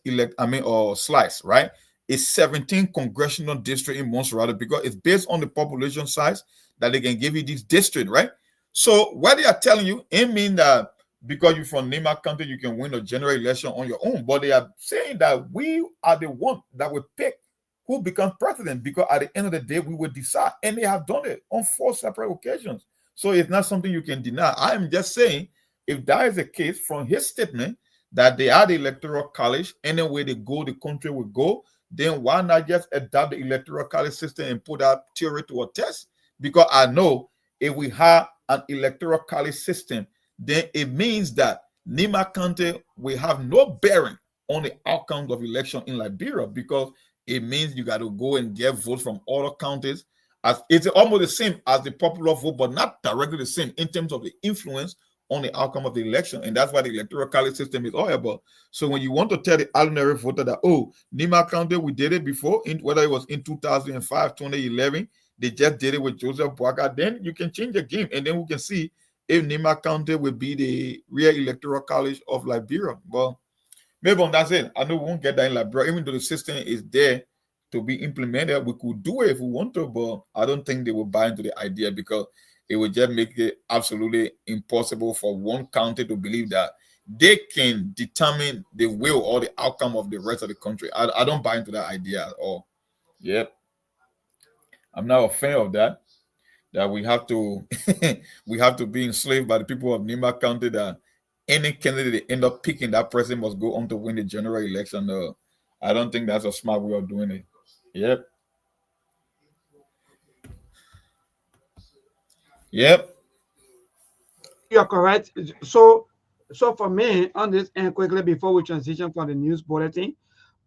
or slice, right? It's 17 congressional district in Monserrato because it's based on the population size that they can give you this district, right? So what they are telling you, it mean that because you're from Nima County, you can win a general election on your own. But they are saying that we are the one that will pick who becomes president because at the end of the day, we will decide. And they have done it on 4 separate occasions. So it's not something you can deny. I am just saying, if that is the case from his statement that they are the electoral college, any way they go, the country will go, then why not just adopt the electoral college system and put that theory to a test? Because I know if we have an electoral college system, then it means that Nima County will have no bearing on the outcomes of election in Liberia because it means you got to go and get votes from other counties as it's almost the same as the popular vote, but not directly the same in terms of the influence on the outcome of the election. And that's what the electoral college system is all about. So when you want to tell the ordinary voter that, oh, Nima County, we did it before, whether it was in 2005, 2011, they just did it with Joseph Boaga, then you can change the game. And then we can see if Nima County will be the real electoral college of Liberia. Well, maybe on that's it. I know we won't get that in Liberia, even though the system is there to be implemented. We could do it if we want to, but I don't think they will buy into the idea because it would just make it absolutely impossible for one county to believe that they can determine the will or the outcome of the rest of the country. I don't buy into that idea at all. Yep. I'm not a fan of that. That we have to we have to be enslaved by the people of Nima County that any candidate they end up picking that person must go on to win the general election. I don't think that's a smart way of doing it. Yep. Yep. You are correct. So for me on this, and quickly before we transition for the news bulletin,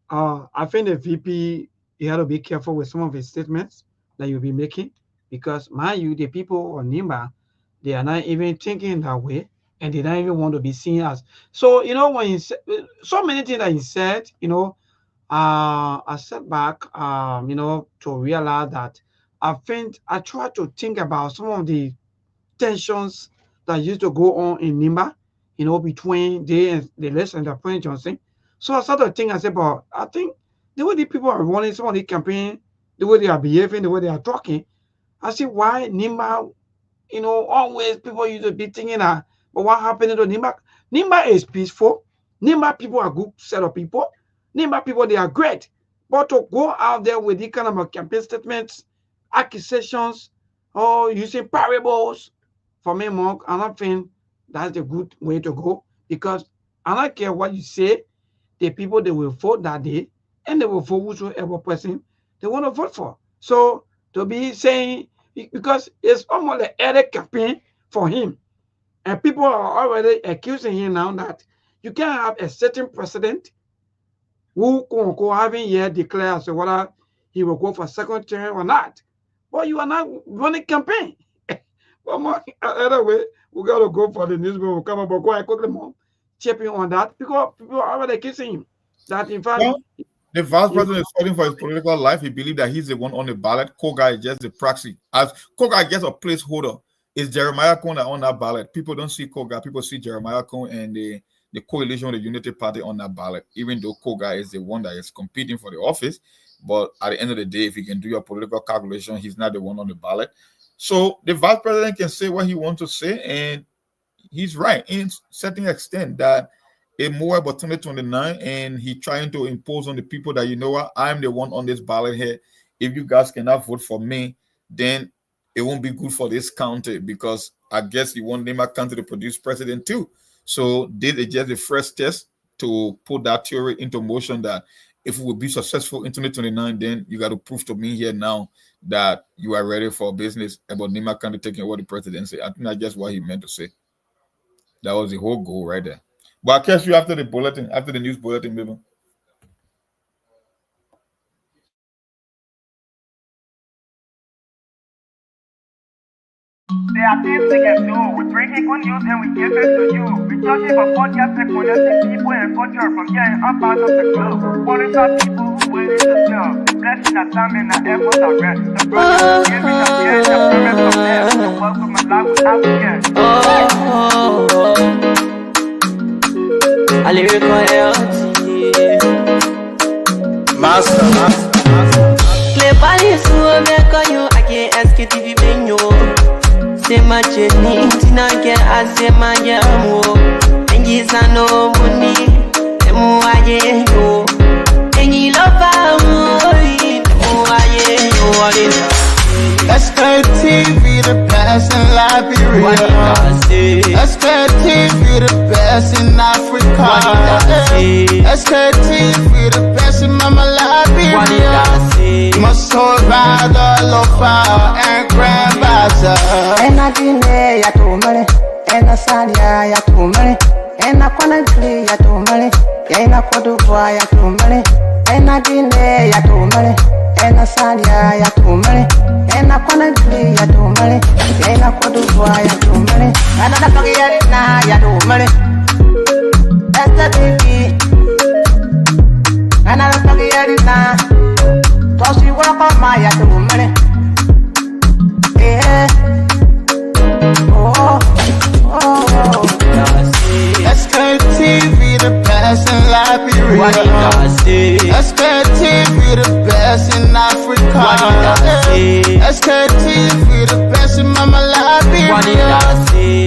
I think the VP, you have to be careful with some of his statements that you'll be making because, mind you, the people on Nimba, they are not even thinking that way and they don't even want to be seen as. So, when he said so many things that he said, I sat back, to realize that I try to think about some of the tensions that used to go on in Nimba, between they and the less and the Prince Johnson. So I started to think, I said, but I think the way the people are running some of the campaign, the way they are behaving, the way they are talking, I see why Nimba, always people used to be thinking that, but what happened to Nimba? Nimba is peaceful. Nimba people are good set of people. Nimba people, they are great. But to go out there with the kind of campaign statements, accusations, or using parables, for me, Mark, I don't think that's the good way to go because I don't care what you say, the people they will vote that day and they will vote whichever person they want to vote for. So to be saying, because it's almost an edit campaign for him, and people are already accusing him now that you can't have a certain president who haven't yet declared as to whether he will go for second term or not. But you are not running campaign. But more, either way, we got to go for the newspaper. We'll come up, but go ahead quickly more chipping on that because people are already kissing him. That in fact, well, the vice president is fighting for his political life. He believes that he's the one on the ballot. Koga is just the proxy. As Koga gets a placeholder, is Jeremiah Cohn on that ballot. People don't see Koga. People see Jeremiah Cohn and the coalition of the Unity Party on that ballot, even though Koga is the one that is competing for the office. But at the end of the day, if you can do your political calculation, he's not the one on the ballot. So the vice president can say what he wants to say, and he's right in certain extent that a more about 2029, and he trying to impose on the people that, you know what, I'm the one on this ballot here. If you guys cannot vote for me, then it won't be good for this county, because I guess you want Nema County to produce president too. So this is just the first test to put that theory into motion that if we will be successful in 2029, then you got to prove to me here now that you are ready for business about Nema County taking over the presidency. I think that's just what he meant to say. That was the whole goal right there. But I'll catch you after the bulletin, after the news bulletin, baby. There are things we can do. We bring in good news and we give it to you. We talking about podcasts and connecting people and culture from here and up out of the club. Qualified people who willing to sell. The blessing that time and the effort are rest. The brothers giving us the end of parents of them. The welcome and life with African. A lyrical health. Master. Play Paris, who make on you. I can't ask you if you been you. Say my journey, Tina get I say my yamu. And you say no money, emu aye yo. And you love amoy, emu aye yo. Sktv, the best in Liberia. Sktv, the best in Africa. Sktv, the best in Mama Liberia. Must hold by the lofa and grandbaza. Ena dine ya tumale, ena salia ya tumale, ena kwanagli ya tumale, ena kodubwa ya tumale, ena dine ya tumale, ena salia ya tumale, ena kwanagli ya tumale, ena kodubwa ya tumale, ena napagi ya tumale, esta tiki, ena napagi ya tosi wapa maya tumale, Sktv, the best in Liberia. Sktv, the best in Africa. Sktv, the best in Mama Liberia.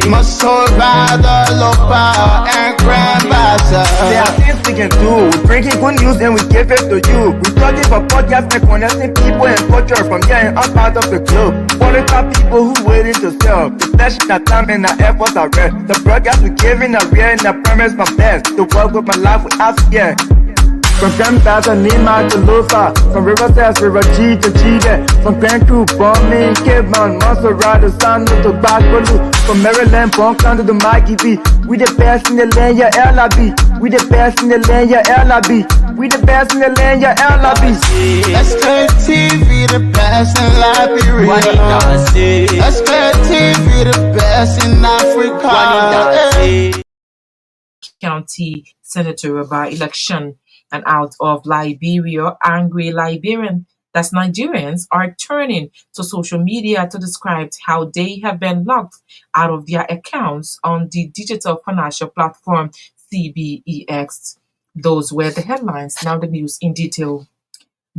Must hold by the lopa and grandbaza. There are things we can do. We bring in good news and we give it to you. We talking about podcasts and connecting people and culture from here and up out of the club. Qualified people who willing to sell. The blessing that time and the efforts are rest. The broadcast we giving are real and the premise my best. The work with my life with us, yeah. From Grandfather Nima to Lufa, from Riverside, River G to Chile, from Grand Crew, Bombing, Cape Mount, Montserrat, Sano to Backwalu, from Maryland, Bonkan to the Mikey B. We the best in the land, yeah, LIB. We the best in the land, yeah, LIB. We the best in the land, yeah, LIB. Sktv, the best in Liberia. Sktv, the best in Africa. County senator by election. And out of Liberia, angry Liberians, that's Nigerians, are turning to social media to describe how they have been locked out of their accounts on the digital financial platform CBEX. Those were the headlines. Now the news in detail.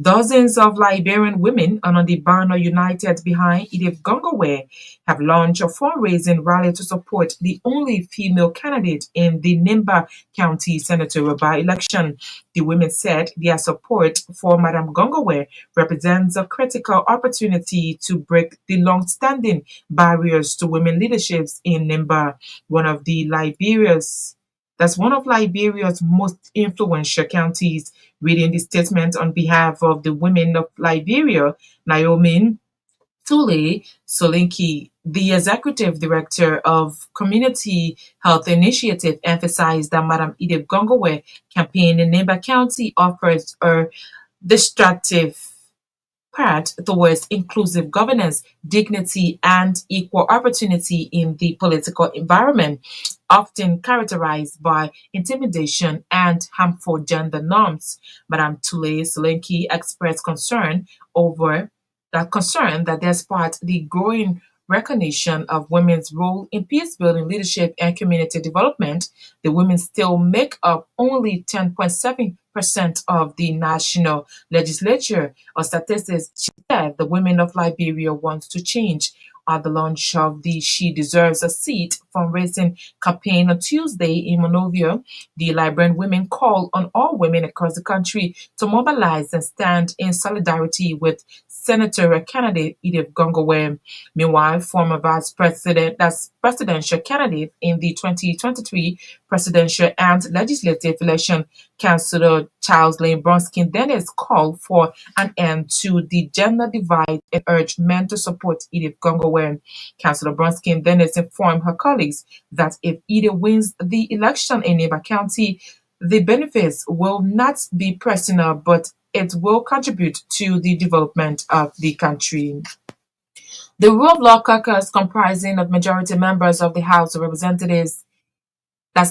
Dozens of Liberian women under the banner United Behind Edith Gongoware have launched a fundraising rally to support the only female candidate in the Nimba County senatorial by-election. The women said their support for Madam Gongoware represents a critical opportunity to break the long-standing barriers to women leaderships in Nimba, one of Liberia's most influential counties. Reading the statement on behalf of the women of Liberia, Naomi Tule Solinki The executive director of Community Health Initiative emphasized that Madam Edith Gongowe campaign in Nemba County offers a destructive part towards inclusive governance, dignity, and equal opportunity in the political environment, often characterized by intimidation and harmful gender norms. Madam Tule Solanke expressed concern that despite the growing recognition of women's role in peace building leadership and community development, the women still make up only 10.7% of the national legislature or statistics. She said the women of Liberia want to change. At the launch of the She Deserves a Seat fundraising campaign on Tuesday in Monrovia, the Liberian women called on all women across the country to mobilize and stand in solidarity with senatorial candidate Edith Gongowe. Meanwhile, former presidential candidate in the 2023 presidential and legislative election, Councillor Charles Lane Bronskin Dennis called for an end to the gender divide and urged men to support Edith Gongowe. Councillor Bronskin Dennis informed her colleagues that if Edith wins the election in Nemba County, the benefits will not be personal, but it will contribute to the development of the country. The Rule of Law Caucus, comprising of majority members of the House of Representatives,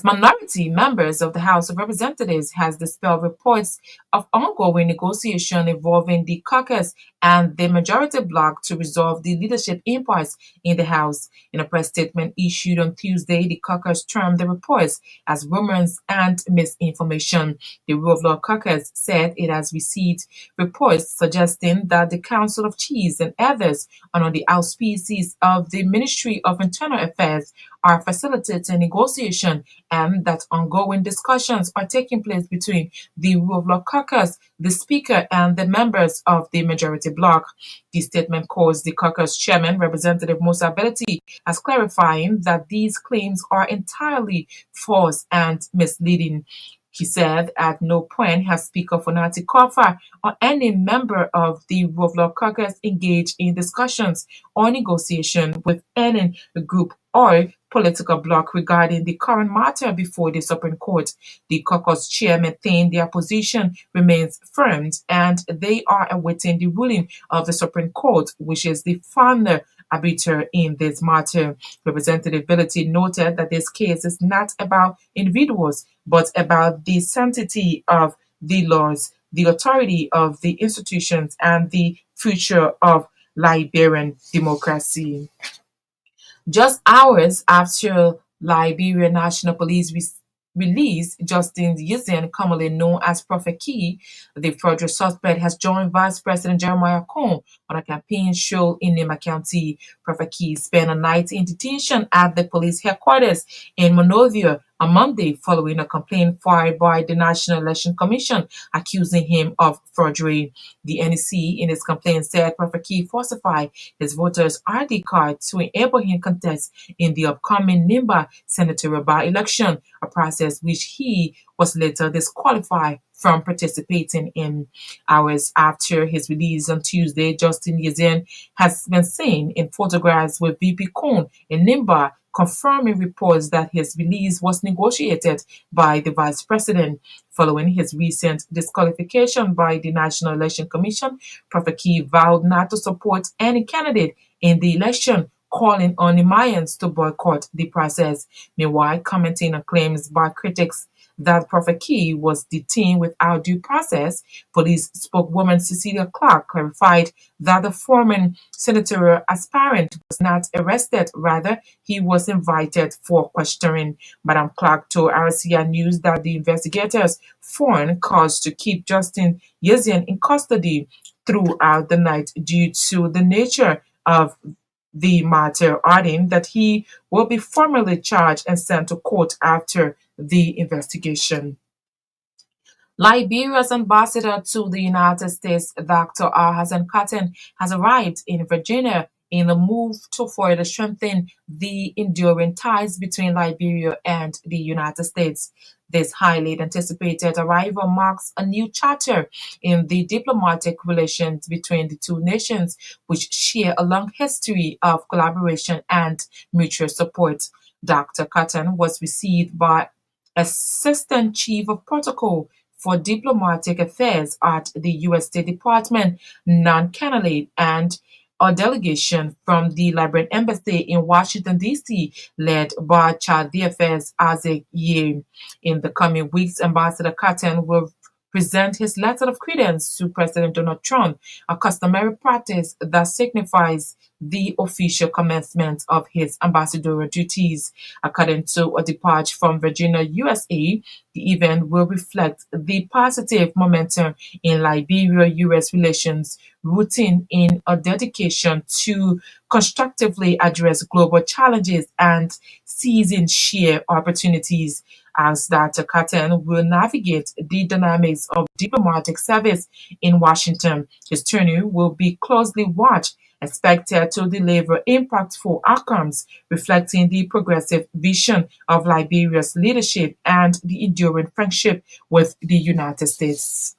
minority members of the House of Representatives, has dispelled reports of ongoing negotiation involving the caucus and the majority bloc to resolve the leadership impasse in the House. In a press statement issued on Tuesday, the caucus termed the reports as rumors and misinformation. The Rule of Law Caucus said it has received reports suggesting that the Council of Chiefs and others under the auspices of the Ministry of Internal Affairs are facilitating negotiation and that ongoing discussions are taking place between the Rule of Law Caucus, the Speaker, and the members of the majority bloc. The statement calls the caucus chairman, Representative Musa Belati, as clarifying that these claims are entirely false and misleading. He said at no point has Speaker Fonati Kofa or any member of the Rule of Law Caucus engaged in discussions or negotiation with any group or political bloc regarding the current matter before the Supreme Court. The caucus chair maintained their position remains firm and they are awaiting the ruling of the Supreme Court, which is the final arbiter in this matter. Representative Belati noted that this case is not about individuals, but about the sanctity of the laws, the authority of the institutions, and the future of Liberian democracy. Just hours after Liberia National Police released Justin Yizien, commonly known as Prophet Key, the fraudulent suspect has joined Vice President Jeremiah Cohn on a campaign show in Nemba County. Prophet Key spent a night in detention at the police headquarters in Monrovia on Monday following a complaint filed by the National Election Commission accusing him of forgery. The NEC in its complaint said Prophet Key falsified his voters' ID card to enable him contest in the upcoming Nemba senatorial by-election, a process which he was later disqualified from participating in. Hours after his release on Tuesday, Justin Yizien has been seen in photographs with VP Cohn in Nemba, confirming reports that his release was negotiated by the vice president. Following his recent disqualification by the National Election Commission, Prophet Key vowed not to support any candidate in the election, calling on Nemayans to boycott the process. Meanwhile, commenting on claims by critics that Prophet Key was detained without due process, police spokeswoman Cecilia Clark clarified that the former senatorial aspirant was not arrested, rather he was invited for questioning. Madam Clark told RCA News that the investigators found cause to keep Justin Yizien in custody throughout the night due to the nature of the matter, adding that he will be formally charged and sent to court after the investigation. Liberia's ambassador to the United States, Dr. R. Hassan Cotton, has arrived in Virginia in a move to further strengthen the enduring ties between Liberia and the United States. This highly anticipated arrival marks a new chapter in the diplomatic relations between the two nations, which share a long history of collaboration and mutual support. Dr. Cotton was received by Assistant Chief of Protocol for Diplomatic Affairs at the U.S. State Department, Nan Kennedy, and a delegation from the Liberian Embassy in Washington, D.C., led by Child Affairs Isaac Ye. In the coming weeks, Ambassador Cotton will present his letter of credence to President Donald Trump, a customary practice that signifies the official commencement of his ambassadorial duties. According to a dispatch from Virginia, USA, the event will reflect the positive momentum in Liberia-US relations, rooting in a dedication to constructively address global challenges and seizing shared opportunities. As Dr. Cotton will navigate the dynamics of diplomatic service in Washington, his tenure will be closely watched, expected to deliver impactful outcomes, reflecting the progressive vision of Liberia's leadership and the enduring friendship with the United States.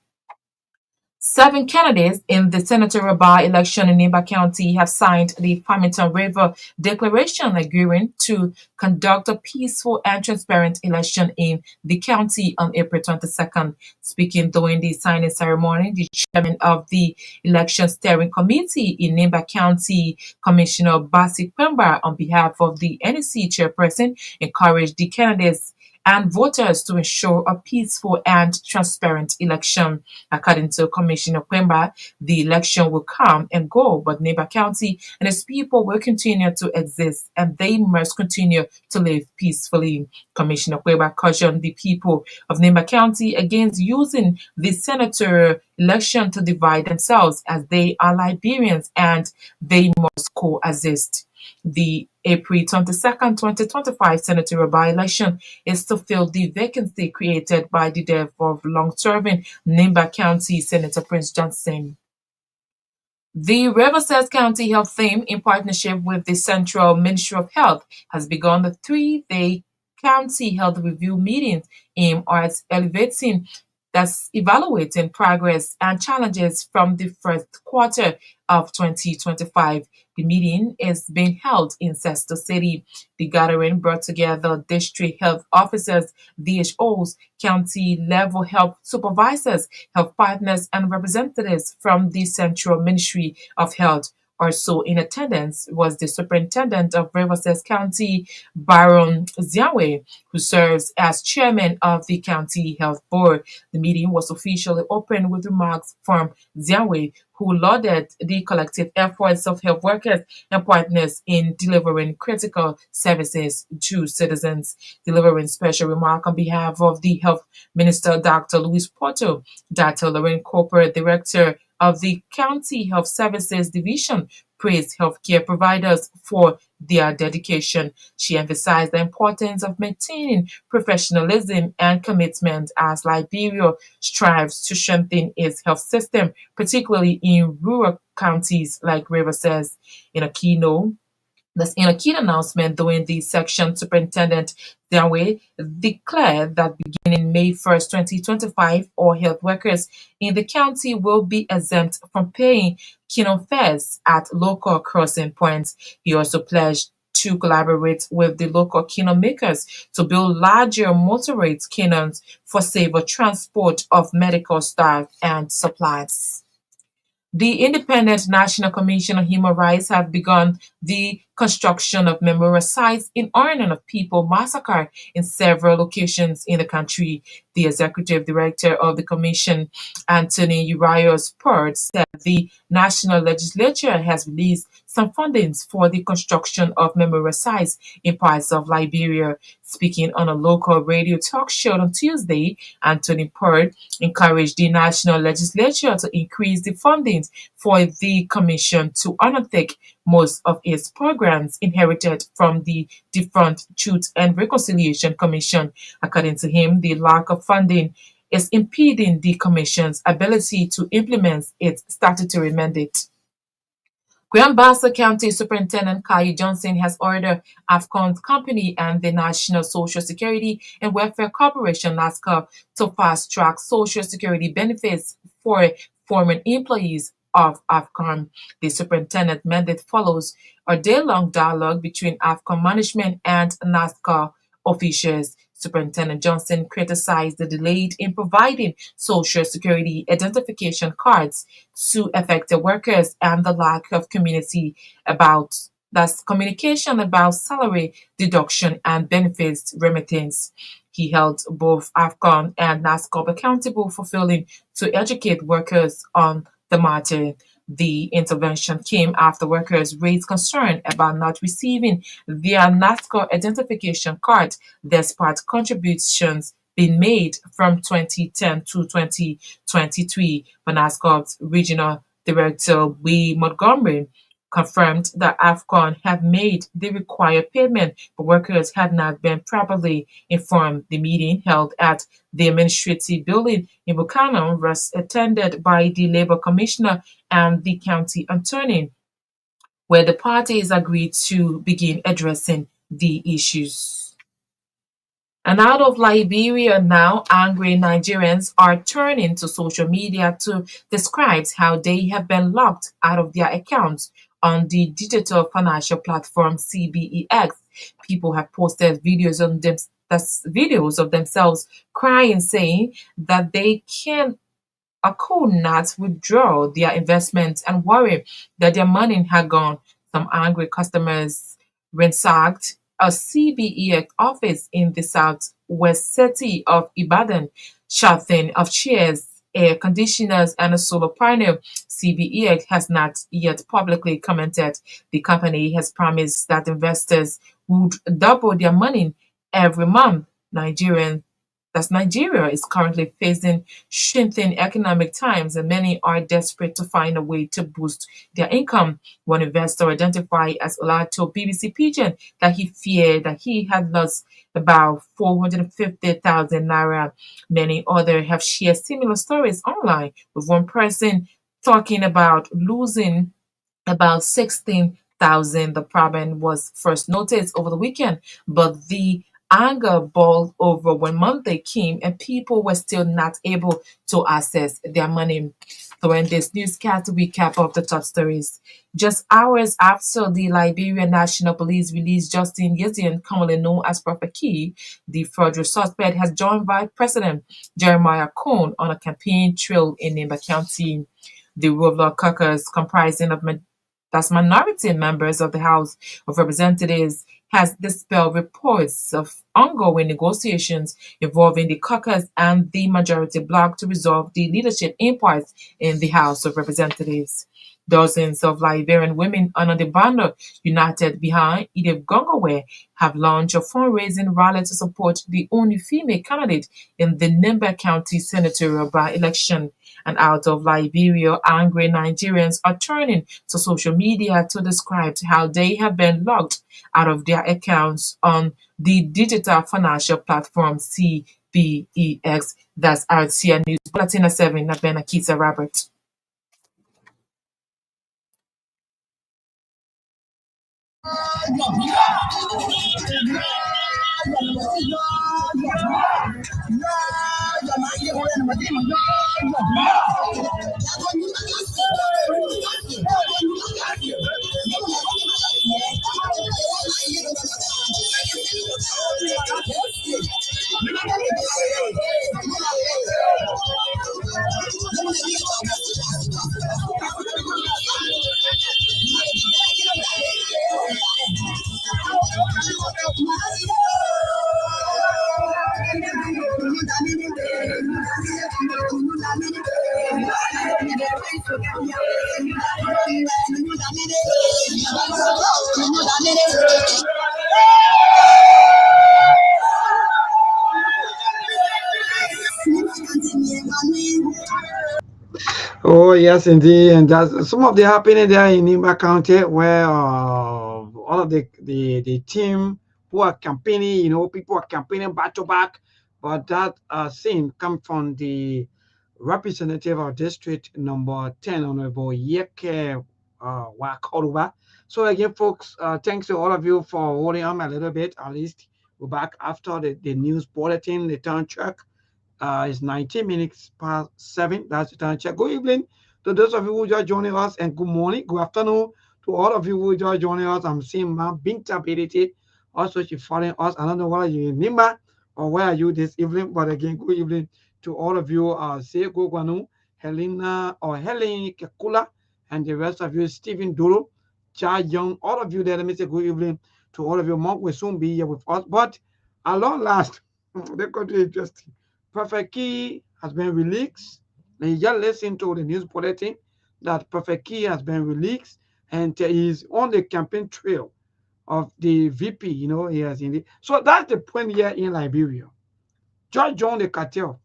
7 candidates in the senatorial by-election in Nimba County have signed the Farmington River Declaration agreeing to conduct a peaceful and transparent election in the county on April 22nd. Speaking during the signing ceremony, the chairman of the Election Steering Committee in Nimba County, Commissioner Basi Kwemba, on behalf of the NEC chairperson, encouraged the candidates and voters to ensure a peaceful and transparent election. According to Commissioner Kwemba, the election will come and go, but Nimba County and its people will continue to exist and they must continue to live peacefully. Commissioner Kwemba cautioned the people of Nimba County against using the senatorial election to divide themselves, as they are Liberians and they must coexist. The April 22nd, 2025 senatorial by-election is to fill the vacancy created by the death of long-serving Nimba County Senator Prince Johnson. The Riverside County Health Team, in partnership with the Central Ministry of Health, has begun the 3-day county health review meeting aimed at evaluating progress and challenges from the first quarter of 2025. The meeting is being held in Sesto City. The gathering brought together district health officers, DHOs, county-level health supervisors, health partners, and representatives from the Central Ministry of Health. Also in attendance was the superintendent of Riverside County, Baron Ziawe, who serves as chairman of the county health board. The meeting was officially opened with remarks from Ziawe, who lauded the collective efforts of health workers and partners in delivering critical services to citizens. Delivering special remark on behalf of the Health Minister, Dr. Luis Porto, Dr. Lorraine Cooper, Director of the County Health Services Division, praised healthcare providers for their dedication. She emphasized the importance of maintaining professionalism and commitment as Liberia strives to strengthen its health system, particularly in rural counties like Riverside. In a keynote, in a key announcement during the section, Superintendent Danway declared that beginning May 1st, 2025, all health workers in the county will be exempt from paying Kino fares at local crossing points. He also pledged to collaborate with the local Kino makers to build larger motorway Kinos for safer transport of medical staff and supplies. The Independent National Commission on Human Rights have begun the construction of memorial sites in honor of people massacred in several locations in the country. The executive director of the commission, Anthony Urias Pert, said the national legislature has released some fundings for the construction of memorial sites in parts of Liberia. Speaking on a local radio talk show on Tuesday, Anthony Pert encouraged the national legislature to increase the funding for the commission to undertake most of its programs inherited from the defunct Truth and Reconciliation Commission. According to him, the lack of funding is impeding the commission's ability to implement its statutory mandate. Grand Bassa County Superintendent Kai Johnson has ordered Afcon's company and the National Social Security and Welfare Corporation (NASCA) to fast-track Social Security benefits for former employees of Afcon. The superintendent mandate follows a day-long dialogue between Afcon management and NASCA officials. Superintendent Johnson criticized the delay in providing Social Security identification cards to affected workers and the lack of communication about salary deduction and benefits remittance. He held both Afcon and NASCOP accountable for failing to educate workers on the matter. The intervention came after workers raised concern about not receiving their NASCO identification card despite contributions being made from 2010 to 2023. NASCO's regional director, Wee Montgomery, confirmed that AFCON had made the required payment, but workers had not been properly informed. The meeting held at the administrative building in Buchanan was attended by the labor commissioner and the county attorney, where the parties agreed to begin addressing the issues. And out of Liberia now, angry Nigerians are turning to social media to describe how they have been locked out of their accounts on the digital financial platform CBEX. People have posted videos of themselves crying, saying that they could not withdraw their investments and worry that their money had gone. Some angry customers ransacked a CBEX office in the southwest city of Ibadan, shouting of chairs, air conditioners, and a solar panel. CBEX has not yet publicly commented. The company has promised that investors would double their money every month. Nigeria is currently facing shifting economic times, and many are desperate to find a way to boost their income. One investor identified as Ola told BBC Pidgin that he feared that he had lost about 450,000 naira. Many others have shared similar stories online, with one person talking about losing about 16,000. The problem was first noticed over the weekend, but the anger boiled over when Monday came and people were still not able to access their money. So in this newscast, recap of the top stories. Just hours after the Liberian National Police released Justin Yezian, commonly known as Prophet Key, the federal suspect has joined Vice President Jeremiah Cohn on a campaign trail in Nimba County. The rule of caucus, comprising of minority members of the House of Representatives, has dispelled reports of ongoing negotiations involving the caucus and the majority bloc to resolve the leadership impasse in the House of Representatives. Dozens of Liberian women under the banner United Behind Edith Gongowe have launched a fundraising rally to support the only female candidate in the Nimba County senatorial by-election. And out of Liberia, angry Nigerians are turning to social media to describe how they have been locked out of their accounts on the digital financial platform CBEX. That's RTN News Bulletin at 7. Nabena Kita Robert. Oh yes, indeed, and that's some of the happening there in Nimba County, where all of the team who are campaigning, people are campaigning back to back, but that scene come from the representative of district number 10, Honorable Yeke walk all over. So again, folks, thanks to all of you for holding on a little bit. At least we're back after the news bulletin, the turn check. It's 19 minutes past 7. That's the time check. Good evening to those of you who just joining us, and good morning, good afternoon to all of you who just joining us. I'm seeing my Binta ability. Also, she following us. I don't know whether you remember or where are you this evening, but again, good evening to all of you. Say Guanu, Helena or Helen Kekula, and the rest of you, Stephen Duro, Cha Young, all of you there. Let me say good evening to all of you. Monk will soon be here with us, but at long last, they're going to be interesting. Perfect Key has been released. And you just listen to the news bulletin that Perfect Key has been released and he's on the campaign trail of the VP, he has in the. So that's the point here in Liberia. Just join the cartel.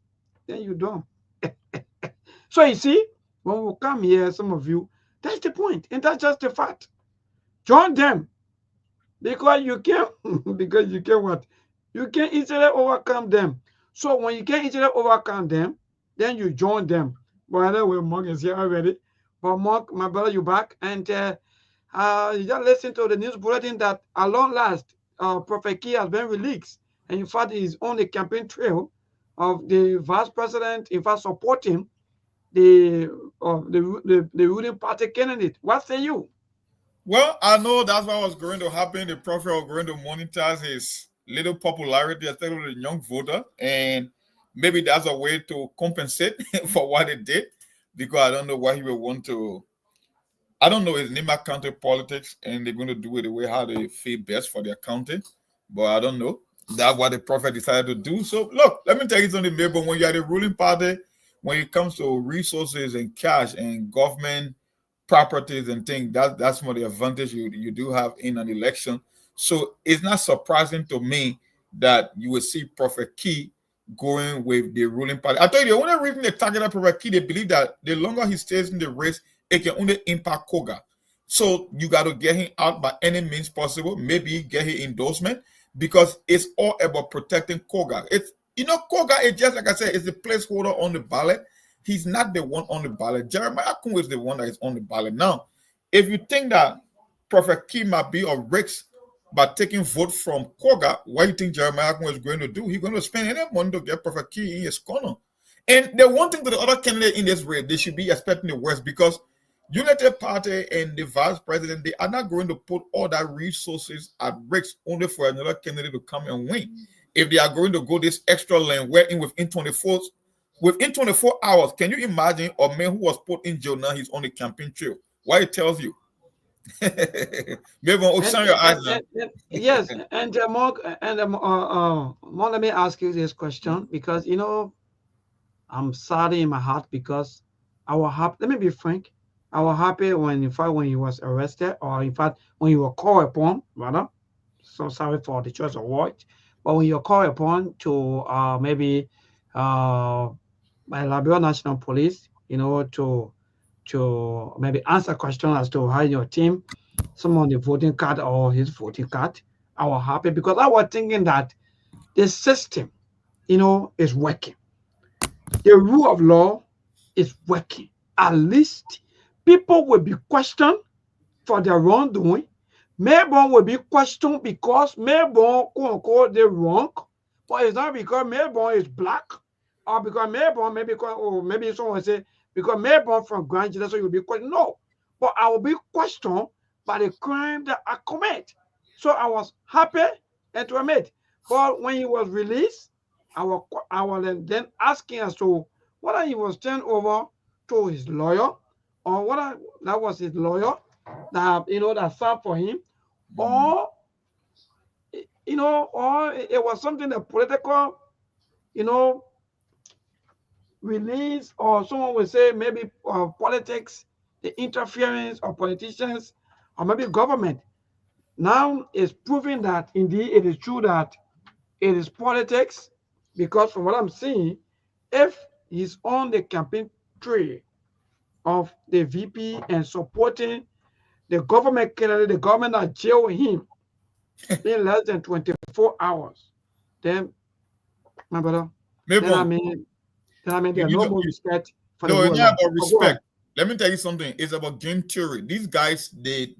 Then you don't. So you see, when we come here, some of you, that's the point, and that's just the fact. Join them. Because you can because you can what? You can easily overcome them. So when you can easily overcome them, then you join them. By the way, Mark is here already. But Mark, my brother, you back. And you just listen to the news bulletin that at long last, Prophet Key has been released. And in fact, he's on the campaign trail of the vice president, in fact, supporting the ruling party candidate. What say you? Well, I know that's what was going to happen. The prophet was going to monetize his little popularity, especially with the young voter, and maybe that's a way to compensate for what he did, because I don't know what he will want to. I don't know his Nima County politics, and they're going to do it the way how they feel best for their county, but I don't know. That's what the prophet decided to do. So look, let me tell you something, maybe when you're the ruling party, when it comes to resources and cash and government properties and things, that's one of the advantage you do have in an election. So it's not surprising to me that you will see Prophet Key going with the ruling party. I tell you, the only reason they targeted Prophet Key, they believe that the longer he stays in the race, it can only impact Koga. So you got to get him out by any means possible, maybe get his endorsement, because it's all about protecting Koga. Koga is just, like I said, is the placeholder on the ballot. He's not the one on the ballot. Jeremiah Kun is the one that is on the ballot. Now, if you think that Prophet Key might be a risk by taking vote from Koga, what do you think Jeremiah Kun is going to do? He's going to spend any money to get Prophet Key in his corner. And the one thing to the other candidate in this race, they should be expecting the worst, because United Party and the vice president, they are not going to put all that resources at risk only for another candidate to come and win. If they are going to go this extra lane, wherein within 24 hours, can you imagine a man who was put in jail, now he's on the campaign trail? Why it tells you? Maybe open your eyes now. Yes, and Mark, and Mark, let me ask you this question, because I'm sorry in my heart, because I was happy. Let me be frank. I was happy when he was arrested, or in fact when you were called upon, rather. So sorry for the choice of word, but when you're called upon to maybe by Liberia National Police, to maybe answer questions as to how your team, some on the voting card or his voting card. I was happy because I was thinking that the system, is working. The rule of law is working. At least people will be questioned for their wrongdoing. Melbourne will be questioned because Melbourne, quote unquote, they're wrong, but it's not because Melbourne is black, or because Melbourne, maybe someone say because Melbourne from Grand General, so you'll be questioned. No, but I will be questioned by the crime that I commit. So I was happy and to admit. But when he was released, I was then asking as to whether he was turned over to his lawyer, or whether that was his lawyer that that served for him, or or it was something that political, release, or someone would say maybe politics, the interference of politicians, or maybe government. Now it's proving that indeed it is true that it is politics, because from what I'm seeing, if he's on the campaign trail of the VP and supporting the government candidate, the government that jailed him in less than 24 hours, then, my brother, then I mean, there's no more respect for the no, rule it's of law. not about respect. let me tell you something. It's about game theory. These guys, they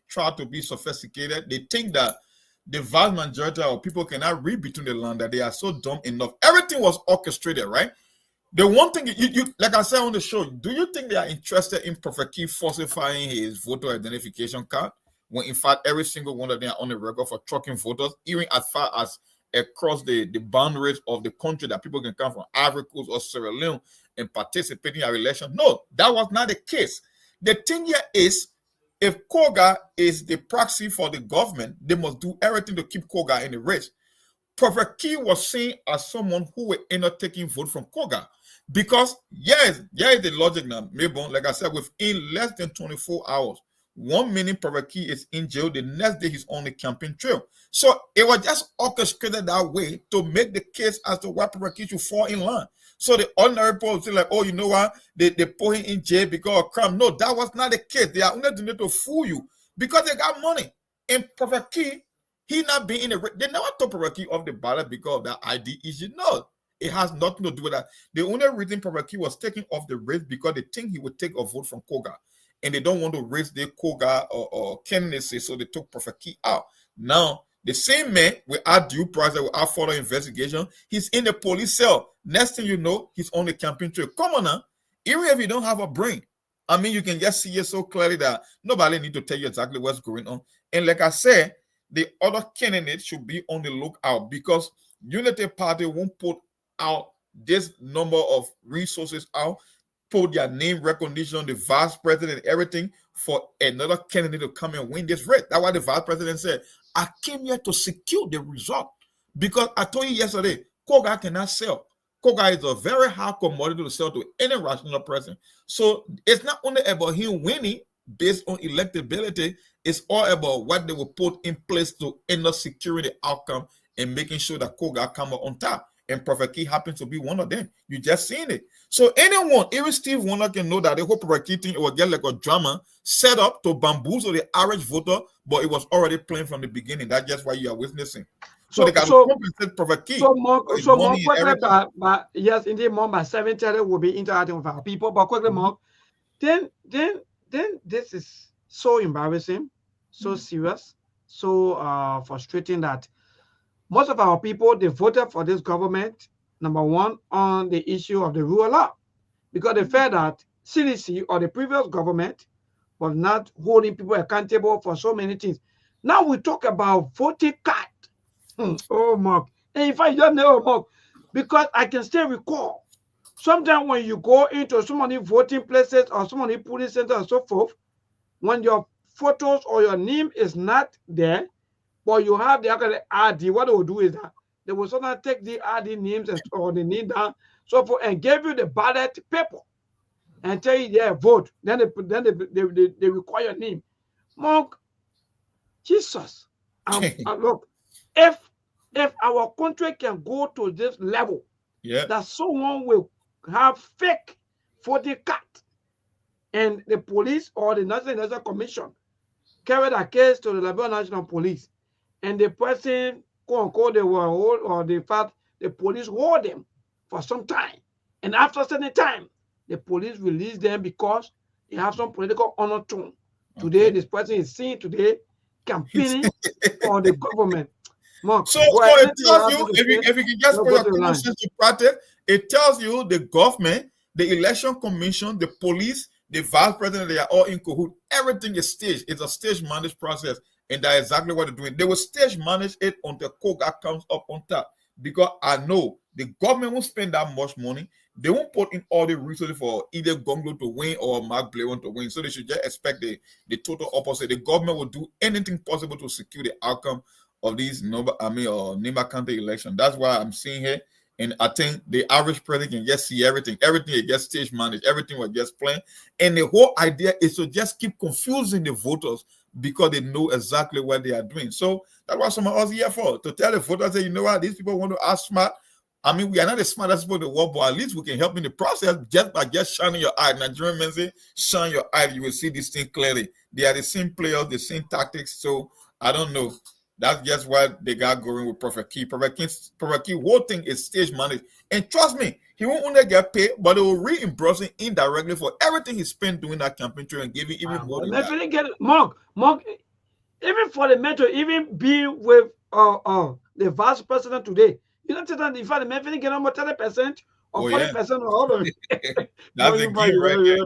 try to be sophisticated. They think that the vast majority of people cannot read between the lines, that they are so dumb enough. Everything was orchestrated, right? The one thing you like I said on the show, do you think they are interested in Prophet Key falsifying his voter identification card when in fact every single one of them are on the record for trucking voters, even as far as across the boundaries of the country, that people can come from Ivory Coast or Sierra Leone and participate in our election? No, that was not the case. The thing here is, if Koga is the proxy for the government, they must do everything to keep Koga in the race. Prophet Key was seen as someone who will end up taking vote from Koga. Because, yes, is the logic now. Maybe, like I said, within less than 24 hours, 1 minute Prophet Key is in jail, the next day he's on the campaign trail. So it was just orchestrated that way to make the case as to why Prophet Key should fall in line. So the ordinary people will say, like, oh, you know what? They put him in jail because of crime. No, that was not the case. They are only doing it to fool you because they got money. And Prophet Key, he not being in the, they never took Prophet Key off the ballot because of that ID issue. No. It has nothing to do with that. The only reason Prophet Key was taken off the race because they think he would take a vote from Koga. And they don't want to raise their Koga or candidacy, so they took Prophet Key out. Now, the same man without due process, without further investigation, he's in the police cell. Next thing you know, he's on the campaign trail. Come on now. Even if you don't have a brain, I mean, you can just see it so clearly that nobody need to tell you exactly what's going on. And like I said, the other candidates should be on the lookout because Unity Party won't put out this number of resources out, put their name recognition, the vice president, everything for another candidate to come and win this race. That's why the vice president said, I came here to secure the result. Because I told you yesterday, Koga cannot sell. Koga is a very high commodity to sell to any rational person. So it's not only about him winning based on electability, it's all about what they will put in place to end up securing the outcome and making sure that Koga come out on top. And Prophet Key happens to be one of them. You just seen it. So anyone, even Steve Wonder, can know that the whole Prophet Key thing, it will get like a drama set up to bamboozle the average voter, but it was already planned from the beginning. That's just why you are witnessing. So they got to compensate Prophet Key. So more quickly, but yes, indeed, more by 7:30 will be interacting with our people. But quickly, more. Then this is so embarrassing, so serious, so frustrating that most of our people, they voted for this government, number one, on the issue of the rule of law, because they felt that CDC or the previous government was not holding people accountable for so many things. Now we talk about voting card. Oh, Mark. And in fact, you don't know, Mark, because I can still recall, sometimes when you go into so many voting places or so many polling centers and so forth, when your photos or your name is not there, but you have the actual ID, what they will do is that they will sometimes take the ID names or the name down, so forth, and give you the ballot paper and tell you, yeah, vote. Then they require your name. Mark, Jesus, look, if our country can go to this level, that someone will have fake voting card, and the police or the National Election Commission carry a case to the Liberia National Police, and the person, quote unquote, they were hold, or the fact the police hold them for some time, and after a certain time, the police release them because they have some political honor tone. Today, this person is seen today campaigning for the government. Mark, so it tells you, if you can just put your common sense to practice, it tells you the government, the election commission, the police, the vice president, they are all in cahoots. Everything is staged. It's a stage managed process. And that's exactly what they're doing. They will stage manage it until Koga comes up on top. Because I know the government won't spend that much money. They won't put in all the resources for either Gongo to win or Mark Blair to win. So they should just expect the total opposite. The government will do anything possible to secure the outcome of these Nima County election. That's why I'm seeing here. And I think the average person can just see everything. Everything is just stage managed. Everything was just planned. And the whole idea is to just keep confusing the voters because they know exactly what they are doing. So that's what some of us here for. To tell the voters, say, you know what, these people want to act smart. I mean, we are not the smartest people in the world, but at least we can help in the process just by just shining your eye. Nigerian men say, shine your eye, you will see this thing clearly. They are the same players, the same tactics. So I don't know. That's just what they got going with Prophet Key. Prophet Key whole thing is stage managed. And trust me, he won't only get paid, but they will reimburse him indirectly for everything he spent doing that campaign trail and give him even more than that. Get Mark, even for the metro, even being with the vice president today, you know that in fact the men get almost 30% or 40% or all of it. That's a key right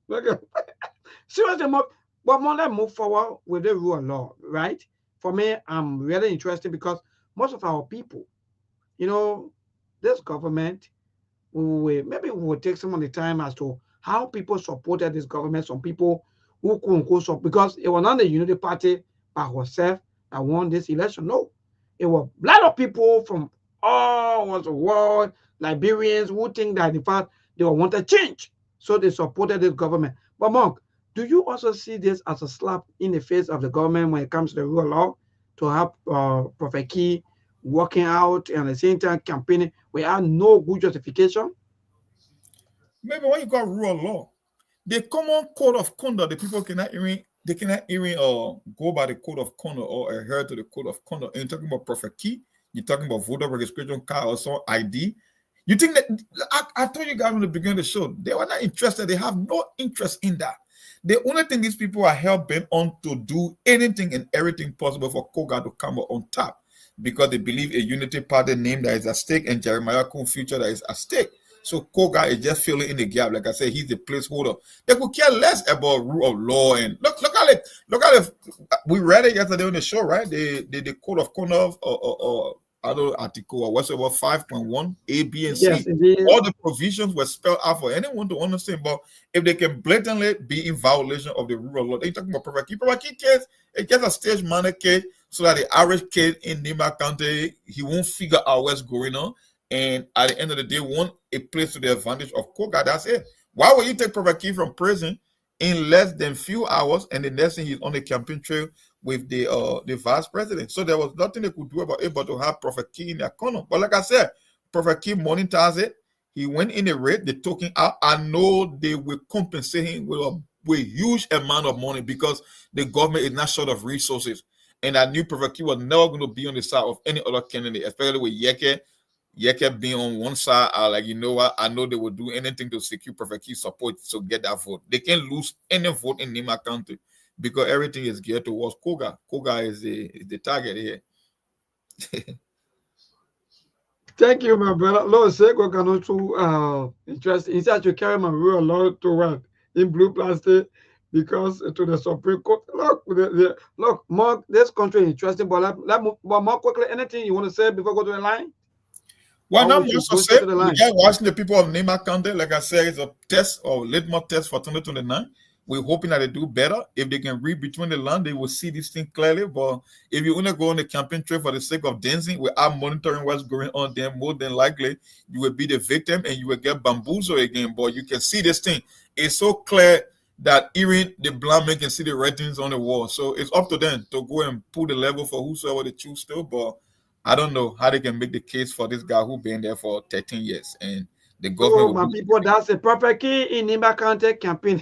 there. Seriously, Mark, but more let's move forward with the rule of law, right? For me, I'm really interested because most of our people, you know, this government, maybe we will take some of the time as to how people supported this government. Some people who quote unquote support, because it was not the Unity Party by herself that won this election. No, it was a lot of people from all over the world, Liberians, who think that in fact they wanted change, so they supported this government. But Mark, do you also see this as a slap in the face of the government when it comes to the rule of law, to have Prophet Key working out and at the same time campaigning without no good justification? Maybe when you got rule of law, the common code of conduct, the people cannot even go by the code of conduct or adhere to the code of conduct. And you're talking about Prophet Key, you're talking about voter registration card or some ID. You think that I told you guys from the beginning of the show, they were not interested. They have no interest in that. The only thing these people are hell bent on to do anything and everything possible for Koga to come on top, because they believe a Unity Party name that is at stake and Jeremiah Kuhn's future that is at stake. So Koga is just filling in the gap. Like I said, he's the placeholder. They could care less about rule of law and look at it. We read it yesterday on the show, right? The code of conduct or other article or whatever 5.1 A, B, and C. Yes, indeed. All the provisions were spelled out for anyone to understand. But if they can blatantly be in violation of the rule of law, they're talking about Prophet Key case, it gets a stage manner case so that the average kid in Nima County, he won't figure out what's going on. And at the end of the day, want a place to the advantage of Koga. That's it. Why would you take Prophet Key from prison in less than few hours, and the next thing he's on the campaign trail with the vice president? So there was nothing they could do about it but to have Prophet Key in their corner. But like I said, Prophet Key monitors it. He went in the rate, they took him out. I know they will compensate him with a huge amount of money because the government is not short of resources. And I knew Prophet Key was never going to be on the side of any other candidate, especially with Yeke being on one side. Like, you know what? I know they will do anything to secure Prophet Key's support to get that vote. They can't lose any vote in Nima County because everything is geared towards Koga. Koga is the target here. Thank you, my brother. Lord, Seko can also interest inside to carry my rule law to work in blue plastic because to the Supreme Court. Look, Mark, this country is interesting, but let move more quickly. Anything you want to say before go to the line? Well, not much to say. We are watching the people of Nima County. Like I said, it's a test or litmus test for 2029. We're hoping that they do better. If they can read between the lines, they will see this thing clearly. But if you only go on the campaign trail for the sake of dancing without monitoring what's going on, then more than likely you will be the victim and you will get bamboozled again. But you can see this thing. It's so clear that even the blind man can see the writings on the wall. So it's up to them to go and pull the level for whosoever they choose to. But I don't know how they can make the case for this guy who been there for 13 years. And the government... Oh, my people, that's a Prophet Key in Nima County campaign.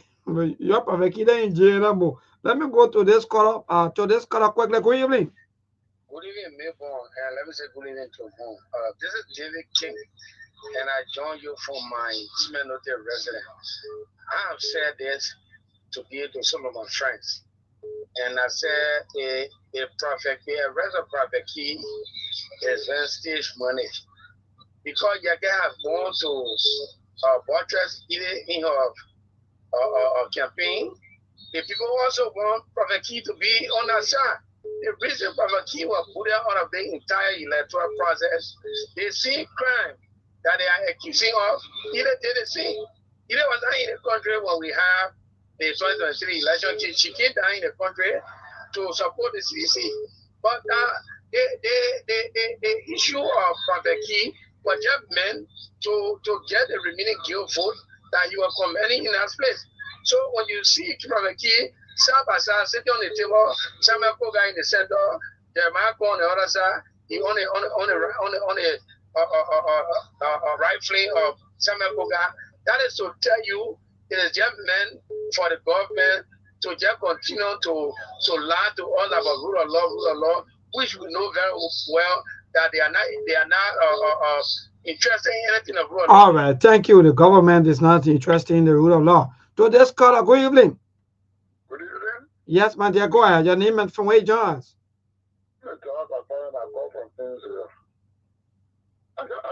You're Prophet Key there in jail. Let me go to this caller quickly. Good evening. Good evening, Mayborn. Let me say good evening to home. This is David King, and I join you from my Chimenote residence. I have said this to give to some of my friends. And I said a Prophet Key, a resident Prophet Key is vestige money. Because you have gone to buttress either in her campaign. The people also want Prophet Key to be on that side. The reason Prophet Key was put out of the entire electoral process, they see crime that they are accusing of. Either did the same. Either was not in the country when we have the 2023 election. She came down in the country to support the CDC. But the issue of Prophet Key was just meant to get the remaining guilt vote that you are commending in that place. So when you see Prophet Key side by side sitting on the table, Samuel Koga in the center, Jeremiah on the other side, he on the right flank of Samuel Koga, that is to tell you it is just meant for the government to just continue to lie to all about rule of law, which we know very well that they are not interested in anything abroad. All right, thank you. The government is not interested in the rule of law. To this caller, good evening. Good evening. Yes, my dear, go ahead. Your name and from where you join us. I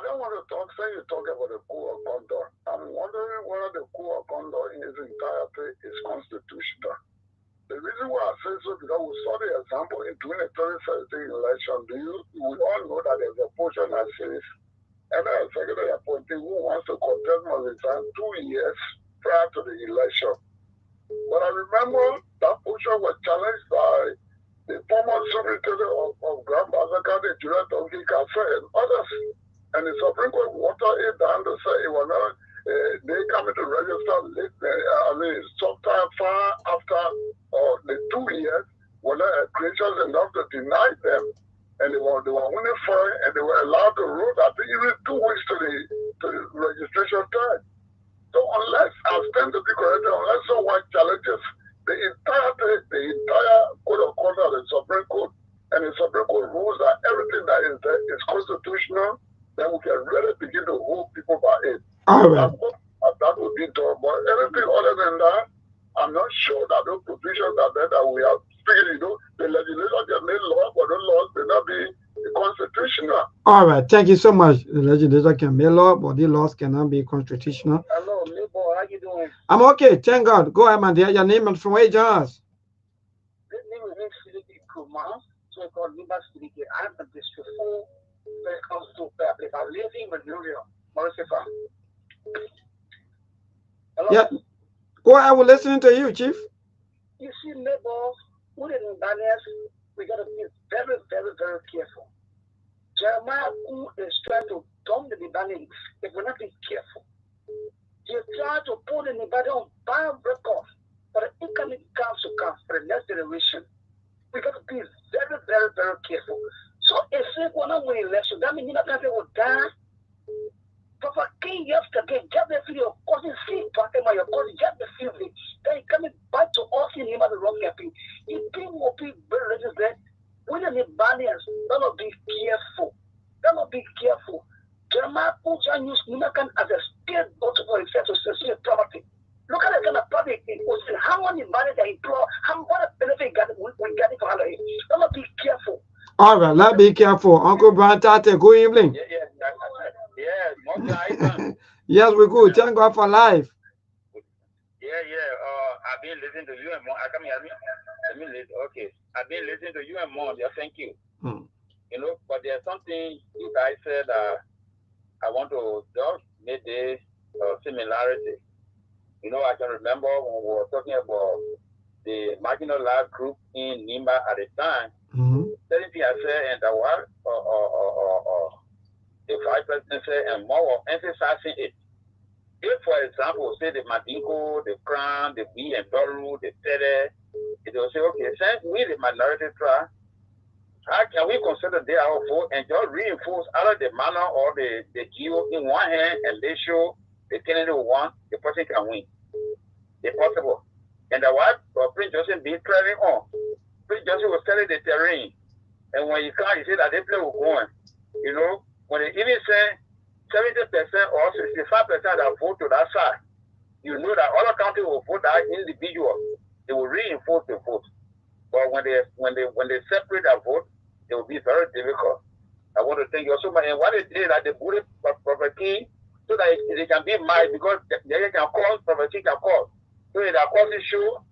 don't want to say you talk about the code of conduct. I'm wondering whether the code of conduct in its entirety is constitutional. The reason why I say so because we saw the example in 2017 election. We all know that there's a portion that says any executive appointee who wants to contest must resign 2 years prior to the election. But I remember that portion was challenged by the former secretary of Grand Massacre, the director of and others. And the Supreme Court watered it down to say it was not, they coming to register late, sometime far after the 2 years were not gracious enough to deny them. And they were winning for it, and they were allowed to roll that even 2 weeks to the registration time. So unless I stand to be corrected, unless someone challenges the entire code of conduct of the Supreme Court, and the Supreme Court rules that everything that is there is constitutional, then we can really begin to hold people by it. All right. That would be done. But anything other than that, I'm not sure that those provisions are there that we are speaking. The legislature can make laws, but those laws may not be constitutional. All right. Thank you so much. The legislature can make law, but the laws cannot be constitutional. Hello, Nibo. How you doing? I'm okay. Thank God. Go ahead, my dear. Your name and from where you join us. This name is Sktv-Lib Tuesda. So called Niba Sktv-Lib. I'm a district 4 when it comes to public. I'm living with Muriel. Morisifa. Hello? Yeah. Go ahead. We're listening to you, Chief. You see, neighbors, who didn't balance, we got to be very, very, very careful. Jeremiah, who is trying to dump the Libanese, if we're not being careful, he's trying to put anybody on bad record for the incoming council for the next generation. We got to be very, very, very careful. So if we're not winning election, that means you're not going to die. Papa King yesterday, get the video, causing sleep, your cousin, get the feeling. Then he coming back to us in him at the wrong happy. He will be very registered. When the balance, don't be careful. Don't be careful. Jeremiah puts on use Nunakan as a state bottle for himself to secure property. Look at the kind of property it was. How many money they employ, what benefit we got it for Halloween. Don't be careful. All right, let's be careful. Uncle Brian Tate, good evening. Yes, we're good. Thank God for life. I've been listening to you and more. I come here. Okay. I've been listening to you and more. Yeah, thank you. But there's something you guys said I want to just make this similarity. I can remember when we were talking about the marginalized group in Nimba at the time. Certain thing I said, and the one the vice president said, and more emphasizing it. If, for example, say the Madinko, the Crown, the B and Doru, the Tere, it will say, okay, since we the minority tribe, how can we consider they our vote and just reinforce either the manner or the GO in one hand and they show the candidate who won, the person can win. It's possible. And the wife of Prince Joseph be trailing on. Prince Joseph was telling the terrain. And when you can't, you say that they play with going. When they even say 70% or 65% that vote to that side, you know that other countries will vote that individual. They will reinforce the vote. But when they separate that vote, it will be very difficult. I want to thank you so much. And what they did, that they put it property so that they can be mad because they can call, property can call. So that causing show.